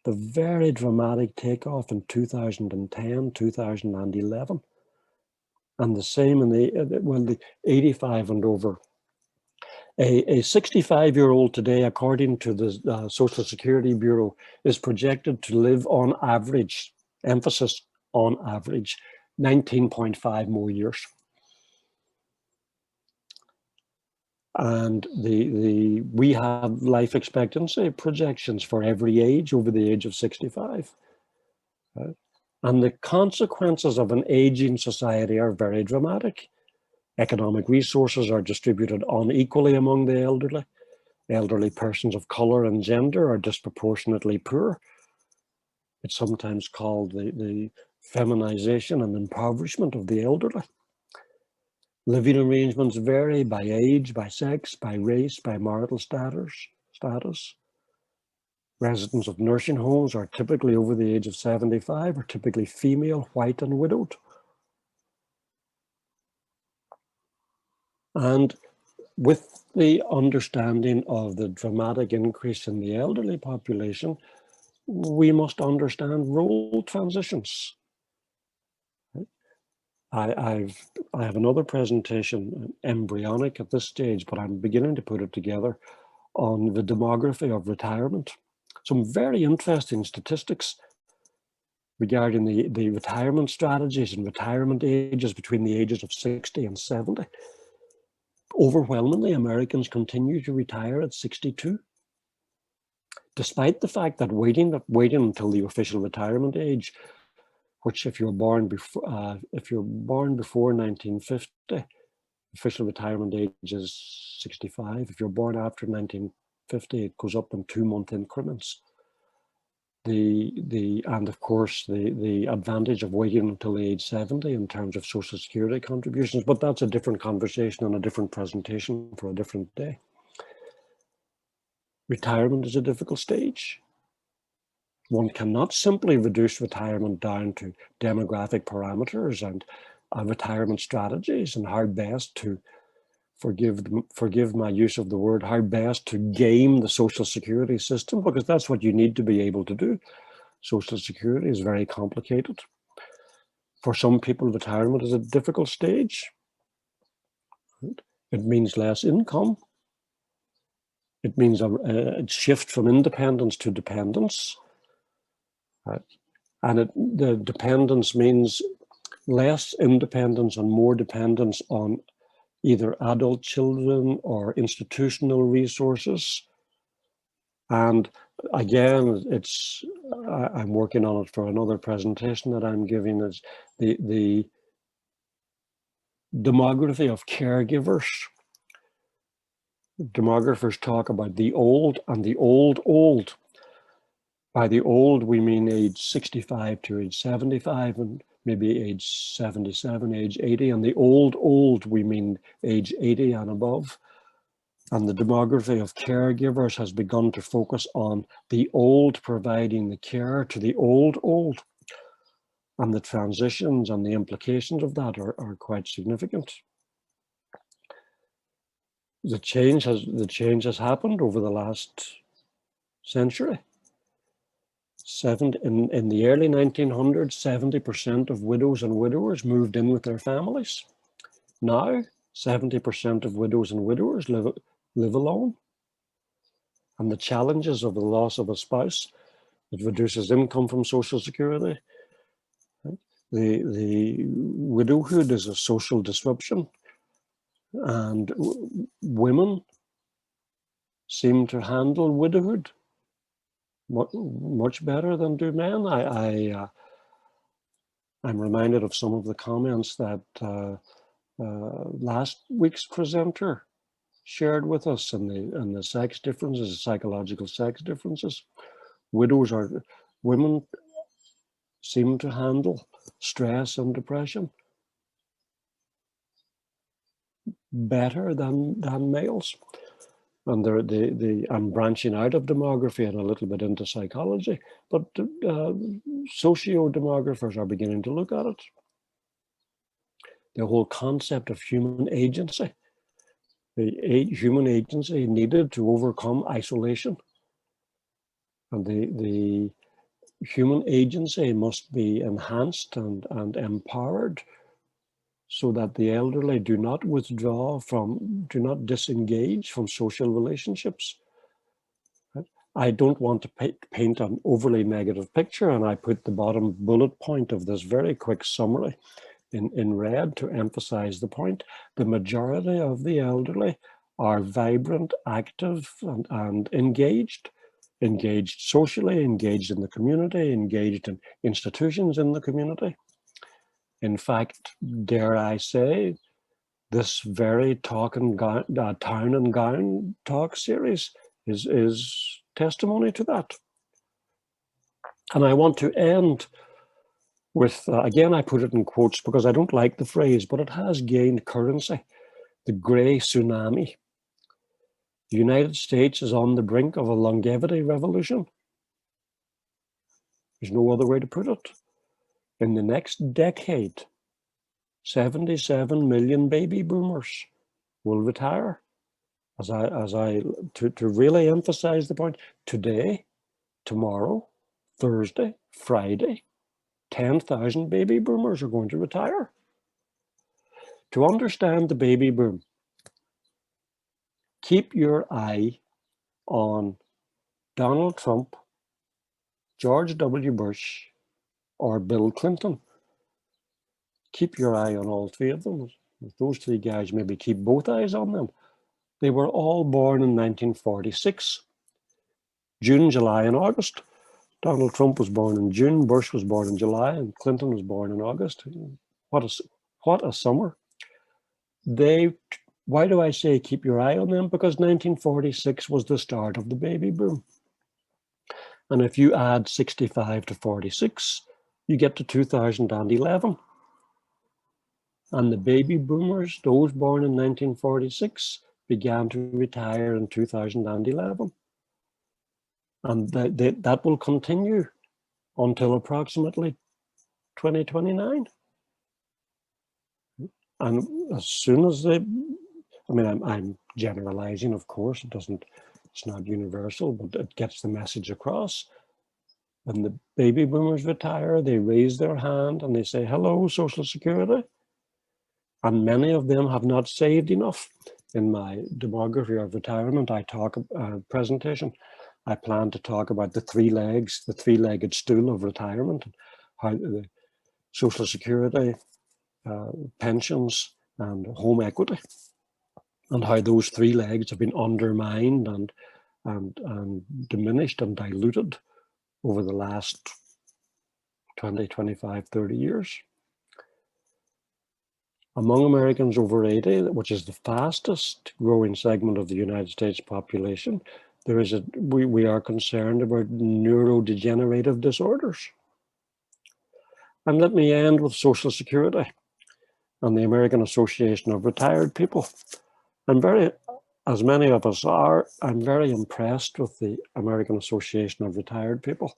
The very dramatic takeoff in 2010, 2011. And the same in the 85 and over. A 65-year-old today, according to the Social Security Bureau, is projected to live on average, emphasis on average, 19.5 more years. And we have life expectancy projections for every age over the age of 65. Right? And the consequences of an aging society are very dramatic. Economic resources are distributed unequally among the elderly. Elderly persons of color and gender are disproportionately poor. It's sometimes called the feminization and impoverishment of the elderly. Living arrangements vary by age, by sex, by race, by marital status. Residents of nursing homes are typically over the age of 75, are typically female, white, and widowed. And with the understanding of the dramatic increase in the elderly population, we must understand role transitions. I have another presentation, embryonic at this stage, but I'm beginning to put it together on the demography of retirement. Some very interesting statistics regarding the retirement strategies and retirement ages between the ages of 60 and 70. Overwhelmingly, Americans continue to retire at 62, despite the fact that waiting until the official retirement age, which if you're born before 1950, official retirement age is 65. If you're born after 1950, it goes up in 2-month increments. And of course the advantage of waiting until the age 70 in terms of Social Security contributions, but that's a different conversation and a different presentation for a different day. Retirement is a difficult stage. One cannot simply reduce retirement down to demographic parameters and retirement strategies and how best to, forgive my use of the word, how best to game the Social Security system, because that's what you need to be able to do. Social Security is very complicated. For some people, retirement is a difficult stage. It means less income. It means a shift from independence to dependence. And the dependence means less independence and more dependence on either adult children or institutional resources. And again, I'm working on it for another presentation that I'm giving. Is the demography of caregivers. Demographers talk about the old and the old. By the old, we mean age 65 to age 75, and maybe age 77, age 80. And the old, we mean age 80 and above. And the demography of caregivers has begun to focus on the old providing the care to the old. And the transitions and the implications of that are quite significant. The change has happened over the last century. In the early 1900s, 70% of widows and widowers moved in with their families. Now, 70% of widows and widowers live alone. And the challenges of the loss of a spouse, it reduces income from Social Security. The widowhood is a social disruption, and women seem to handle widowhood much better than do men. I'm reminded of some of the comments that last week's presenter shared with us, and the sex differences, psychological sex differences. Women seem to handle stress and depression better than males. And I'm branching out of demography and a little bit into psychology, but socio-demographers are beginning to look at it. The whole concept of human agency. The human agency needed to overcome isolation. And the human agency must be enhanced and empowered so that the elderly do not disengage from social relationships. Right? I don't want to paint an overly negative picture, and I put the bottom bullet point of this very quick summary in red to emphasize the point. The majority of the elderly are vibrant, active, and engaged socially, engaged in the community, engaged in institutions in the community. In fact, dare I say, this very town and gown talk series is testimony to that. And I want to end with, again, I put it in quotes because I don't like the phrase, but it has gained currency, the grey tsunami. The United States is on the brink of a longevity revolution. There's no other way to put it. In the next decade, 77 million baby boomers will retire. To really emphasize the point, today, tomorrow, Thursday, Friday, 10,000 baby boomers are going to retire. To understand the baby boom, keep your eye on Donald Trump, George W. Bush, or Bill Clinton. Keep your eye on all three of them. Those three guys, maybe keep both eyes on them. They were all born in 1946, June, July, and August. Donald Trump was born in June, Bush was born in July, and Clinton was born in August. What a summer. Why do I say keep your eye on them? Because 1946 was the start of the baby boom. And if you add 65 to 46, you get to 2011. And the baby boomers, those born in 1946, began to retire in 2011. And that will continue until approximately 2029. And as soon as I'm generalizing, of course, it's not universal, but it gets the message across. When the baby boomers retire, they raise their hand and they say, hello, Social Security. And many of them have not saved enough. In my demography of retirement, presentation, I plan to talk about the three-legged stool of retirement, how the Social Security, pensions, and home equity, and how those three legs have been undermined and diminished and diluted over the last 20, 25, 30 years. Among Americans over 80, which is the fastest growing segment of the United States population, we are concerned about neurodegenerative disorders. And let me end with Social Security and the American Association of Retired People. As many of us are, I'm very impressed with the American Association of Retired People.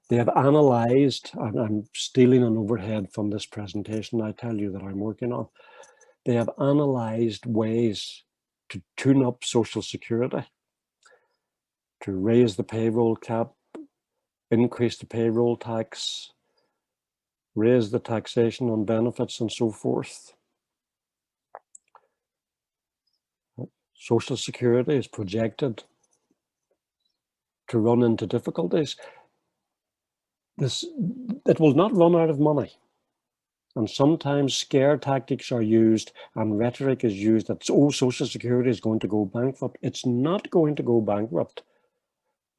They have analyzed, and I'm stealing an overhead from this presentation, I tell you, that I'm working on. They have analyzed ways to tune up Social Security, to raise the payroll cap, increase the payroll tax, raise the taxation on benefits and so forth. Social Security is projected to run into difficulties. It will not run out of money. And sometimes scare tactics are used and rhetoric is used that, oh, Social Security is going to go bankrupt. It's not going to go bankrupt,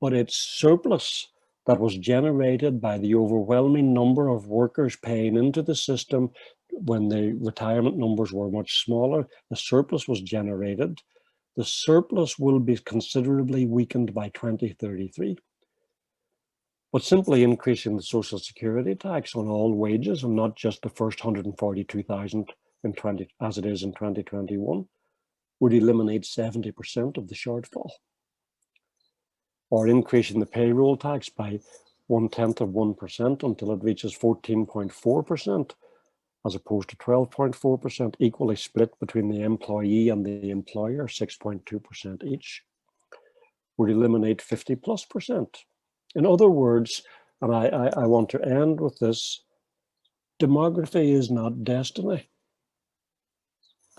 but its surplus that was generated by the overwhelming number of workers paying into the system when the retirement numbers were much smaller, the surplus was generated. The surplus will be considerably weakened by 2033. But simply increasing the Social Security tax on all wages and not just the first 142,000 as it is in 2021 would eliminate 70% of the shortfall. Or increasing the payroll tax by 0.1% until it reaches 14.4%, as opposed to 12.4%, equally split between the employee and the employer, 6.2% each, would eliminate 50+%. In other words, and I want to end with this, demography is not destiny.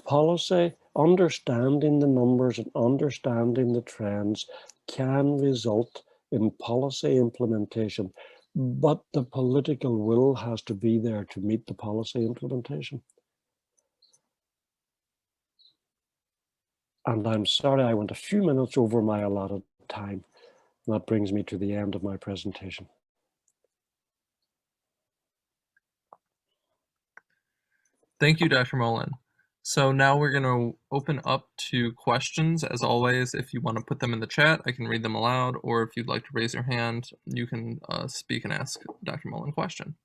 Policy, understanding the numbers and understanding the trends can result in policy implementation, but the political will has to be there to meet the policy implementation. And I'm sorry I went a few minutes over my allotted time. That brings me to the end of my presentation. Thank you, Dr. Mullan. So now we're going to open up to questions. As always, if you want to put them in the chat, I can read them aloud, or if you'd like to raise your hand, you can speak and ask Dr. Mullan a question.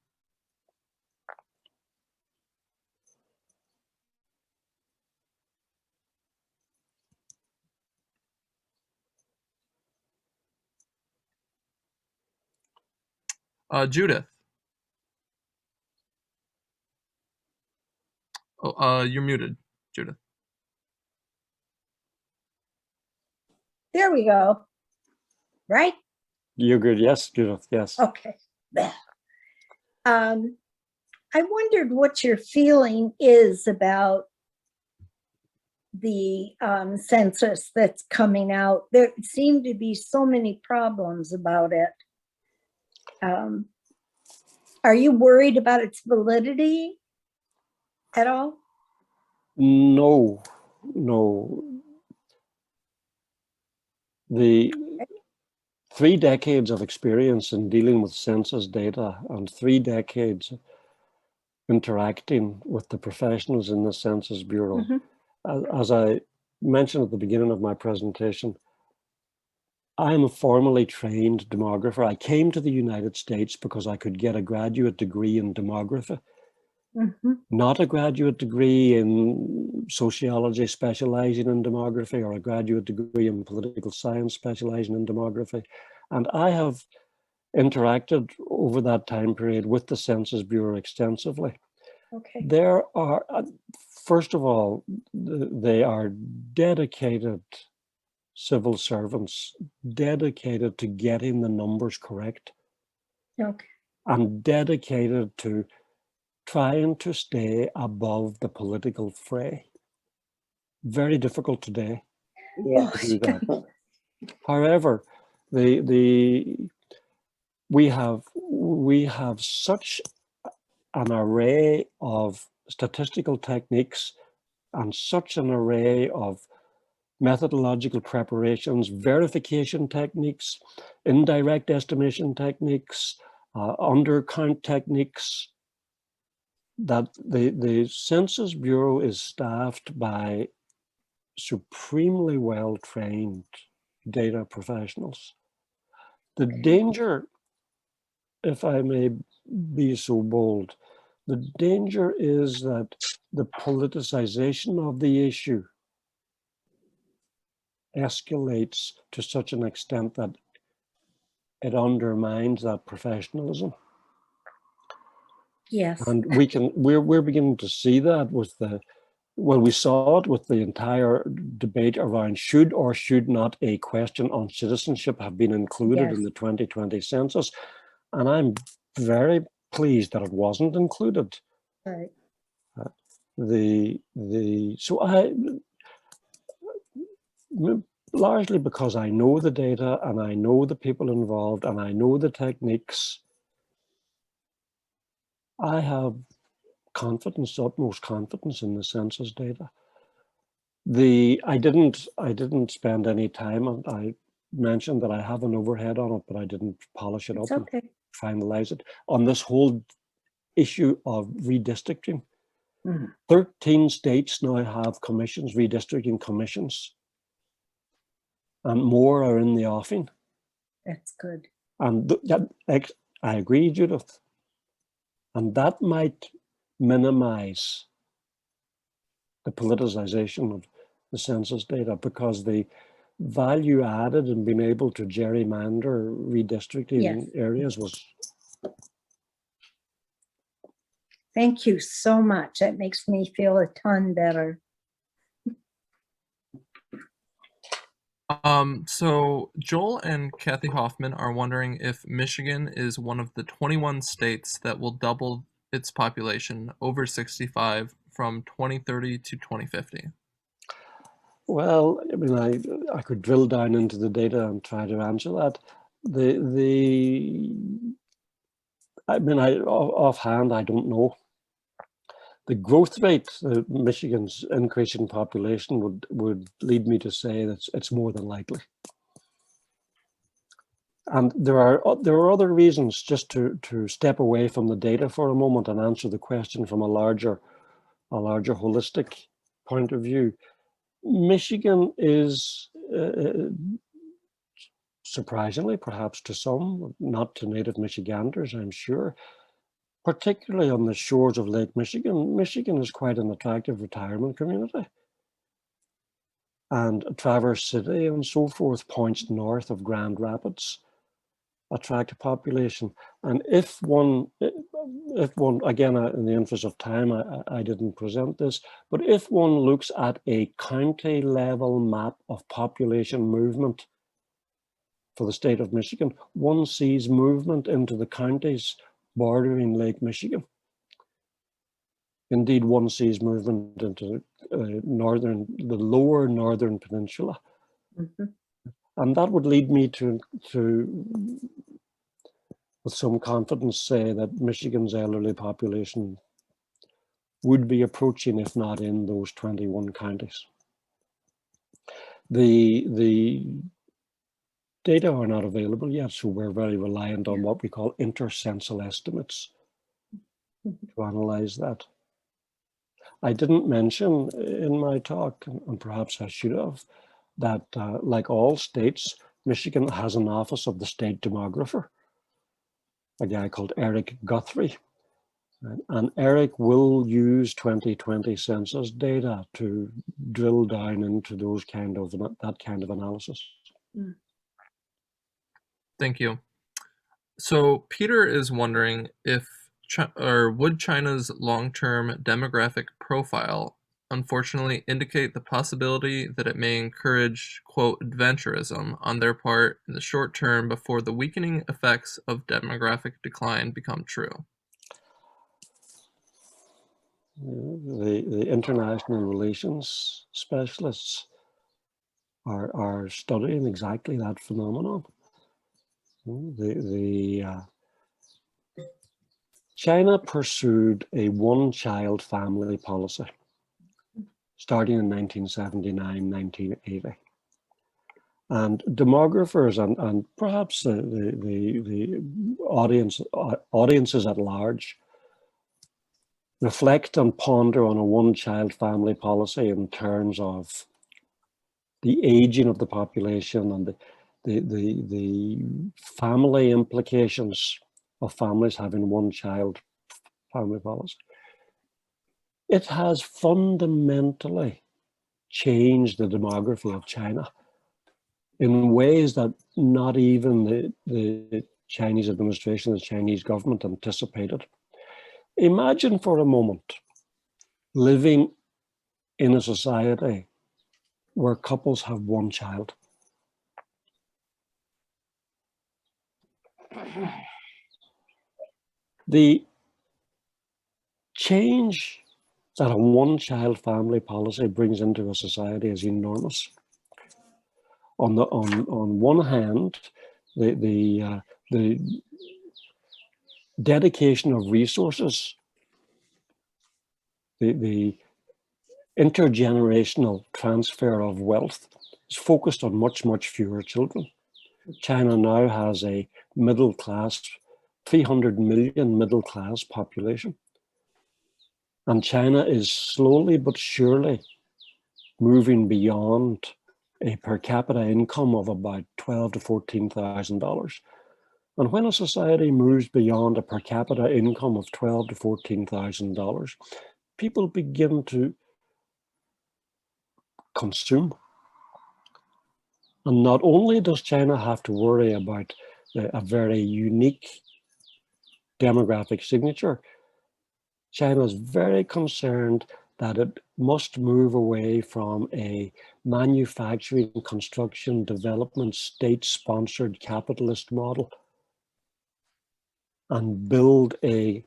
Judith. Oh, you're muted, Judith. There we go. Right? You're good. Yes, Judith. Yes. Okay. I wondered what your feeling is about the census that's coming out. There seem to be so many problems about it. Are you worried about its validity at all? No, no. The 3 decades of experience in dealing with census data and 3 decades interacting with the professionals in the Census Bureau. As I mentioned at the beginning of my presentation, I am a formally trained demographer. I came to the United States because I could get a graduate degree in demography, not a graduate degree in sociology specializing in demography or a graduate degree in political science specializing in demography. And I have interacted over that time period with the Census Bureau extensively. Okay. There are, first of all, they are dedicated civil servants, dedicated to getting the numbers correct. Okay. And dedicated to trying to stay above the political fray. Very difficult today to do that. However, we have such an array of statistical techniques and such an array of methodological preparations, verification techniques, indirect estimation techniques, undercount techniques, that the Census Bureau is staffed by supremely well-trained data professionals. The danger, if I may be so bold, the danger is that the politicization of the issue escalates to such an extent that it undermines that professionalism. Yes. And we're beginning to see that with we saw it with the entire debate around should or should not a question on citizenship have been included in the 2020 census. And I'm very pleased that it wasn't included. Right. Largely because I know the data and I know the people involved and I know the techniques, I have confidence, utmost confidence in the census data. I didn't spend any time, and I mentioned that I have an overhead on it, but I didn't polish it It's up okay. and finalize it on this whole issue of redistricting. 13 states now have commissions, redistricting commissions, and more are in the offing. That's good. And I agree, Judith. And that might minimize the politicization of the census data, because the value added in being able to gerrymander redistricting areas was. Thank you so much. That makes me feel a ton better. So Joel and Kathy Hoffman are wondering if Michigan is one of the 21 states that will double its population over 65 from 2030 to 2050. Well, I mean, I could drill down into the data and try to answer that. Offhand, I don't know. The growth rate, Michigan's increase in population would lead me to say that it's more than likely. And there are other reasons, just to step away from the data for a moment and answer the question from a larger holistic point of view. Michigan is, surprisingly, perhaps to some, not to native Michiganders, I'm sure, particularly on the shores of Lake Michigan. Michigan is quite an attractive retirement community. And Traverse City and so forth, points north of Grand Rapids, attract a population. And if one, again, in the interest of time, I didn't present this, but if one looks at a county level map of population movement for the state of Michigan, one sees movement into the counties bordering Lake Michigan. Indeed, one sees movement into the lower northern peninsula. And that would lead me to, with some confidence, say that Michigan's elderly population would be approaching, if not in, those 21 counties. The data are not available yet, so we're very reliant on what we call intercensal estimates to analyze that. I didn't mention in my talk, and perhaps I should have, that like all states, Michigan has an office of the state demographer, a guy called Eric Guthrie. And Eric will use 2020 census data to drill down into that kind of analysis. Thank you. So Peter is wondering if would China's long-term demographic profile unfortunately indicate the possibility that it may encourage, quote, adventurism on their part in the short term before the weakening effects of demographic decline become true? The international relations specialists are studying exactly that phenomenon. China pursued a one-child family policy starting in 1979, 1980. And demographers and perhaps the audiences at large reflect and ponder on a one-child family policy in terms of the aging of the population and the family implications of families having one-child family policy. It has fundamentally changed the demography of China in ways that not even the Chinese administration, the Chinese government anticipated. Imagine for a moment living in a society where couples have one child. The change that a one-child family policy brings into a society is enormous. On one hand, the dedication of resources, the intergenerational transfer of wealth is focused on much fewer children. China now has a middle class, 300 million middle class population. And China is slowly but surely moving beyond a per capita income of about $12,000 to $14,000. And when a society moves beyond a per capita income of $12,000 to $14,000, people begin to consume. And not only does China have to worry about a very unique demographic signature, China is very concerned that it must move away from a manufacturing, construction, development, state-sponsored capitalist model and build a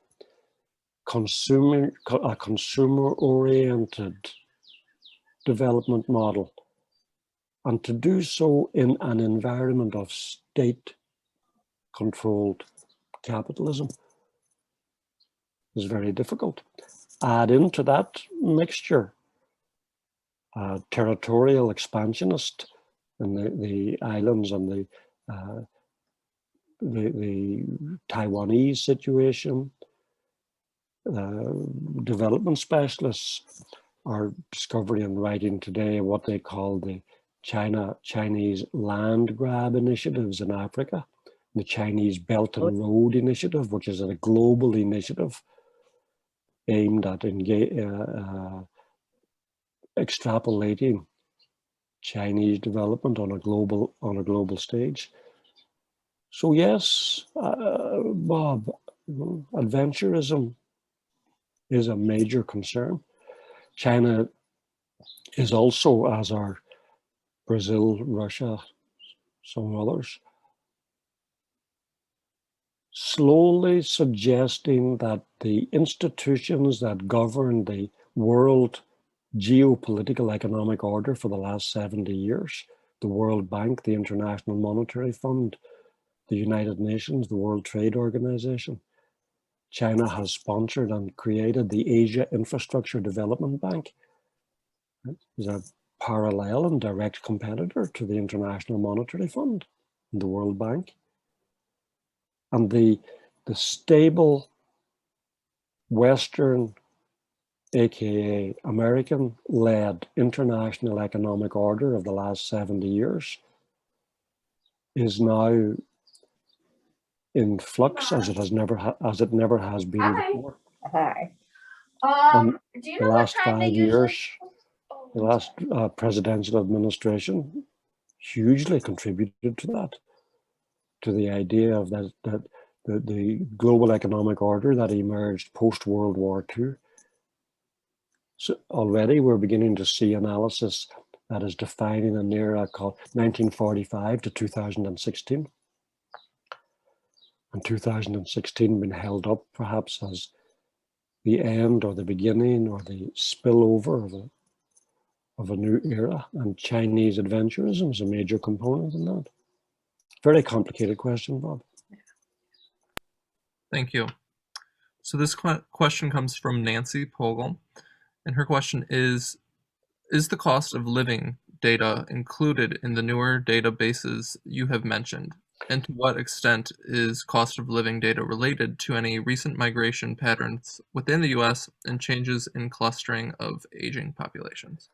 consumer-oriented development model, and to do so in an environment of state-controlled capitalism is very difficult. Add into that mixture territorial expansionist in the islands and the Taiwanese situation. Development specialists are discovering and writing today what they call the Chinese land grab initiatives in Africa, the Chinese Belt and Road Initiative, which is a global initiative aimed at extrapolating Chinese development on a global stage. So yes, Bob, adventurism is a major concern. China is also, as are Brazil, Russia, some others, slowly suggesting that the institutions that govern the world geopolitical economic order for the last 70 years, the World Bank, the International Monetary Fund, the United Nations, the World Trade Organization, China has sponsored and created the Asia Infrastructure Development Bank. It's a parallel and direct competitor to the International Monetary Fund and the World Bank. And the stable Western, aka American-led international economic order of the last 70 years is now in flux as it never has been before. Hi. And Do you the know last what time 5 they years, usually? the last presidential administration hugely contributed to that, to the idea of that the global economic order that emerged post-World War II. So already we're beginning to see analysis that is defining an era called 1945 to 2016. And 2016 been held up perhaps as the end or the beginning or the spillover of a new era, and Chinese adventurism is a major component in that. Very complicated question, Bob. Thank you. So this question comes from Nancy Pogel, and her question is, Is the cost of living data included in the newer databases you have mentioned? And to what extent is cost of living data related to any recent migration patterns within the US and changes in clustering of aging populations?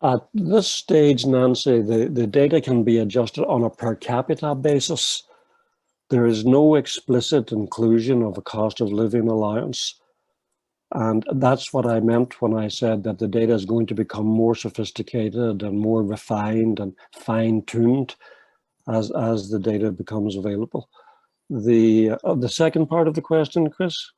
At this stage, Nancy, the data can be adjusted on a per capita basis. There is no explicit inclusion of a cost of living allowance. And that's what I meant when I said that the data is going to become more sophisticated and more refined and fine-tuned as the data becomes available. The second part of the question, Chris?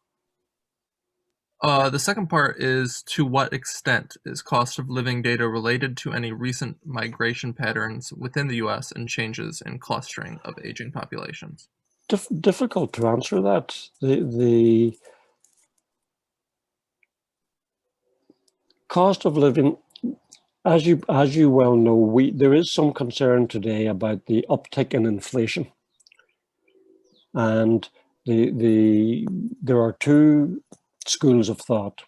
The second part is, to what extent is cost of living data related to any recent migration patterns within the US and changes in clustering of aging populations? Difficult to answer that. The cost of living, as you well know, there is some concern today about the uptick in inflation. And there are two schools of thought.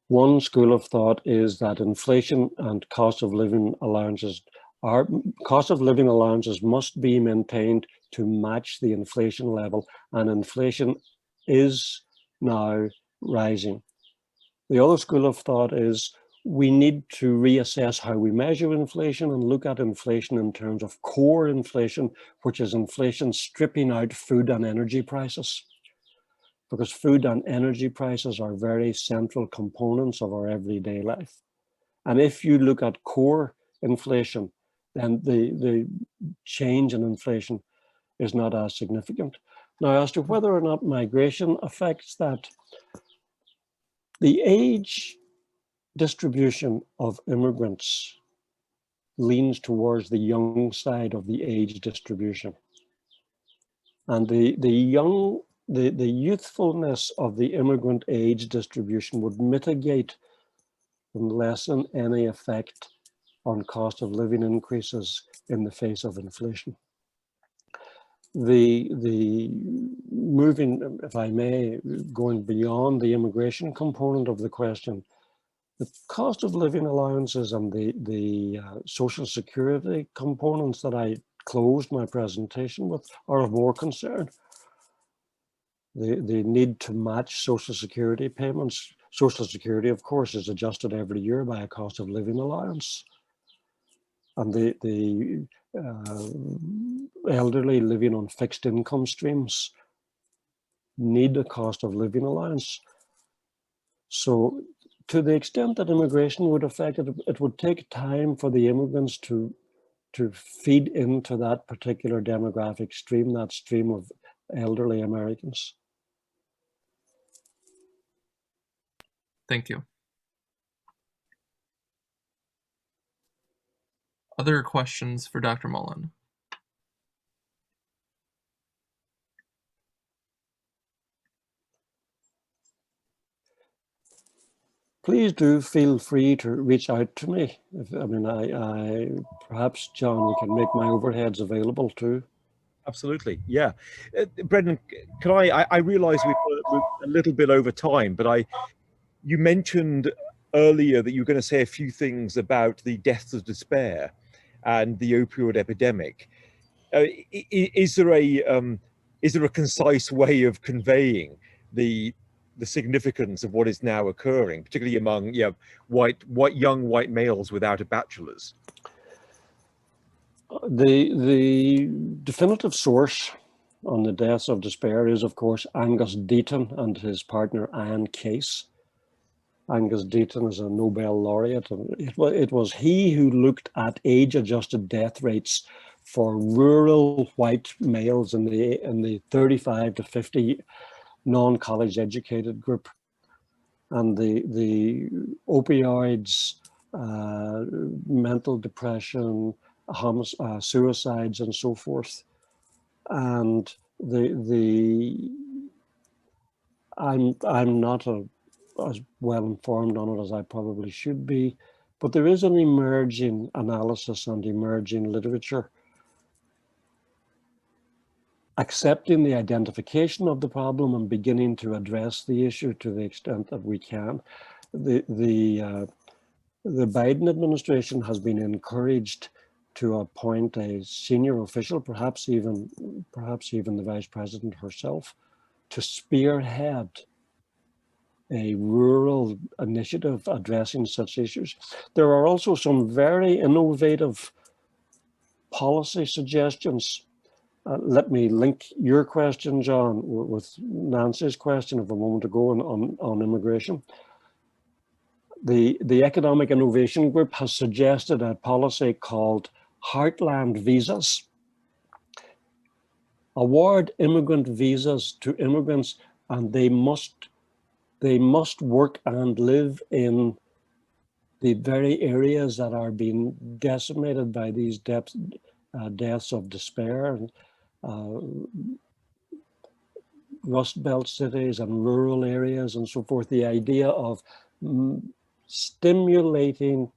One school of thought is that inflation and cost of living allowances must be maintained to match the inflation level, and inflation is now rising. The other school of thought is we need to reassess how we measure inflation and look at inflation in terms of core inflation, which is inflation stripping out food and energy prices. Because food and energy prices are very central components of our everyday life. And if you look at core inflation, then the change in inflation is not as significant. Now, as to whether or not migration affects that, the age distribution of immigrants leans towards the young side of the age distribution. And the youthfulness of the immigrant age distribution would mitigate and lessen any effect on cost of living increases in the face of inflation. The moving, if I may, going beyond the immigration component of the question, the cost of living allowances and the social security components that I closed my presentation with are of more concern. The need to match social security payments. Social security, of course, is adjusted every year by a cost of living allowance. And the elderly living on fixed income streams need a cost of living allowance. So to the extent that immigration would affect it, it would take time for the immigrants to feed into that particular demographic stream, that stream of elderly Americans. Thank you. Other questions for Dr. Mullan? Please do feel free to reach out to me. I perhaps, John, we can make my overheads available too. Absolutely, yeah. Brendan, can I realise we're a little bit over time, but you mentioned earlier that you were going to say a few things about the deaths of despair and the opioid epidemic. Is there a concise way of conveying the significance of what is now occurring, particularly among young white males without a bachelor's? The definitive source on the deaths of despair is, of course, Angus Deaton and his partner Anne Case. Angus Deaton is a Nobel laureate. It was he who looked at age-adjusted death rates for rural white males in the 35 to 50 non-college educated group. And the opioids, mental depression, suicides and so forth. And I'm not as well informed on it as I probably should be, but there is an emerging analysis and emerging literature accepting the identification of the problem and beginning to address the issue to the extent that we can. The the Biden administration has been encouraged to appoint a senior official, perhaps even the vice president herself, to spearhead a rural initiative addressing such issues. There are also some very innovative policy suggestions. Let me link your question, John, with Nancy's question of a moment ago on immigration. The Economic Innovation Group has suggested a policy called Heartland Visas. Award immigrant visas to immigrants, and they must work and live in the very areas that are being decimated by these deaths of despair, and Rust Belt cities and rural areas and so forth. The idea of stimulating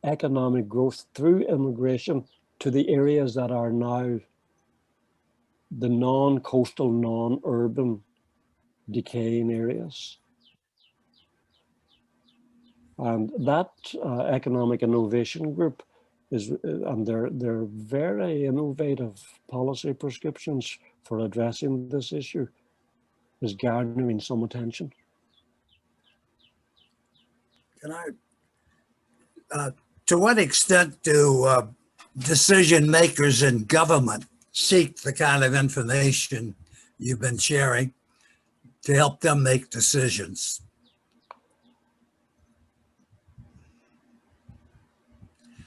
economic growth through immigration to the areas that are now the non-coastal, non-urban decaying areas. And that Economic Innovation Group is, and their very innovative policy prescriptions for addressing this issue is garnering some attention. Can I, to what extent do decision makers in government seek the kind of information you've been sharing to help them make decisions?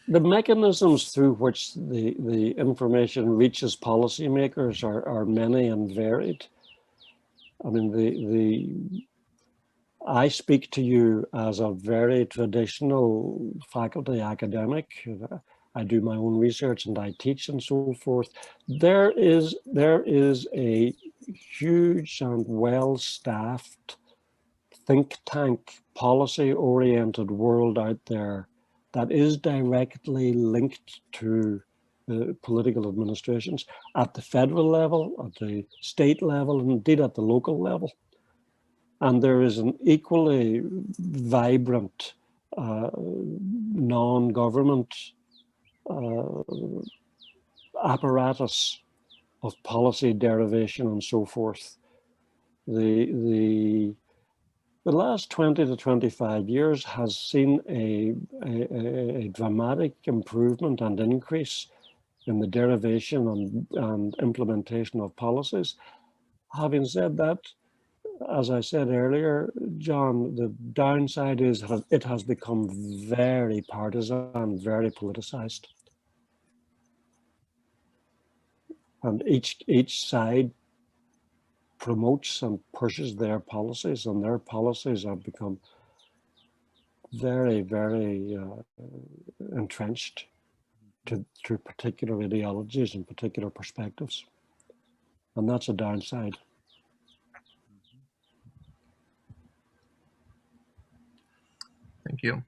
The mechanisms through which the information reaches policymakers are many and varied. I mean, I speak to you as a very traditional faculty academic. I do my own research and I teach and so forth. There is a huge and well-staffed think tank, policy-oriented world out there that is directly linked to political administrations at the federal level, at the state level, and indeed at the local level. And there is an equally vibrant non-government apparatus of policy derivation and so forth. The last 20 to 25 years has seen a dramatic improvement and increase in the derivation and implementation of policies. Having said that, as I said earlier, John, the downside is it has become very partisan, very politicized. And each side promotes and pushes their policies, and their policies have become very, very entrenched to particular ideologies and particular perspectives. And that's a downside. Thank you.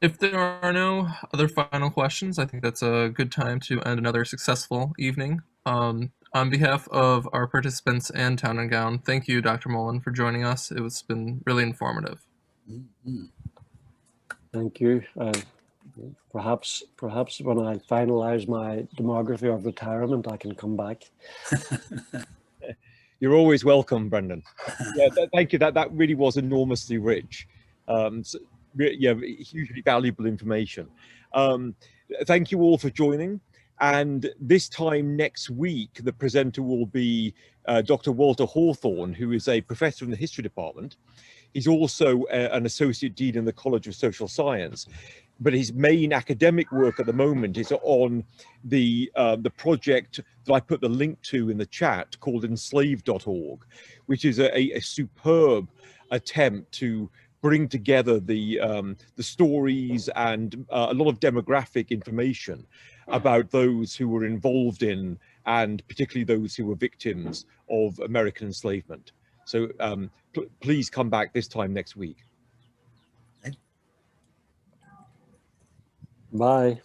If there are no other final questions, I think that's a good time to end another successful evening. On behalf of our participants and Town and Gown, thank you, Dr. Mullan, for joining us. It's been really informative. Thank you. Perhaps when I finalize my demography of retirement, I can come back. You're always welcome, Brendan. Yeah, thank you. That really was enormously rich. Yeah, hugely valuable information. Thank you all for joining. And this time next week, the presenter will be Dr. Walter Hawthorne, who is a professor in the history department. He's also an associate dean in the College of Social Science, but his main academic work at the moment is on the project that I put the link to in the chat called enslaved.org, which is a superb attempt to bring together the stories and a lot of demographic information about those who were involved in, and particularly those who were victims of American enslavement. So please come back this time next week. Bye.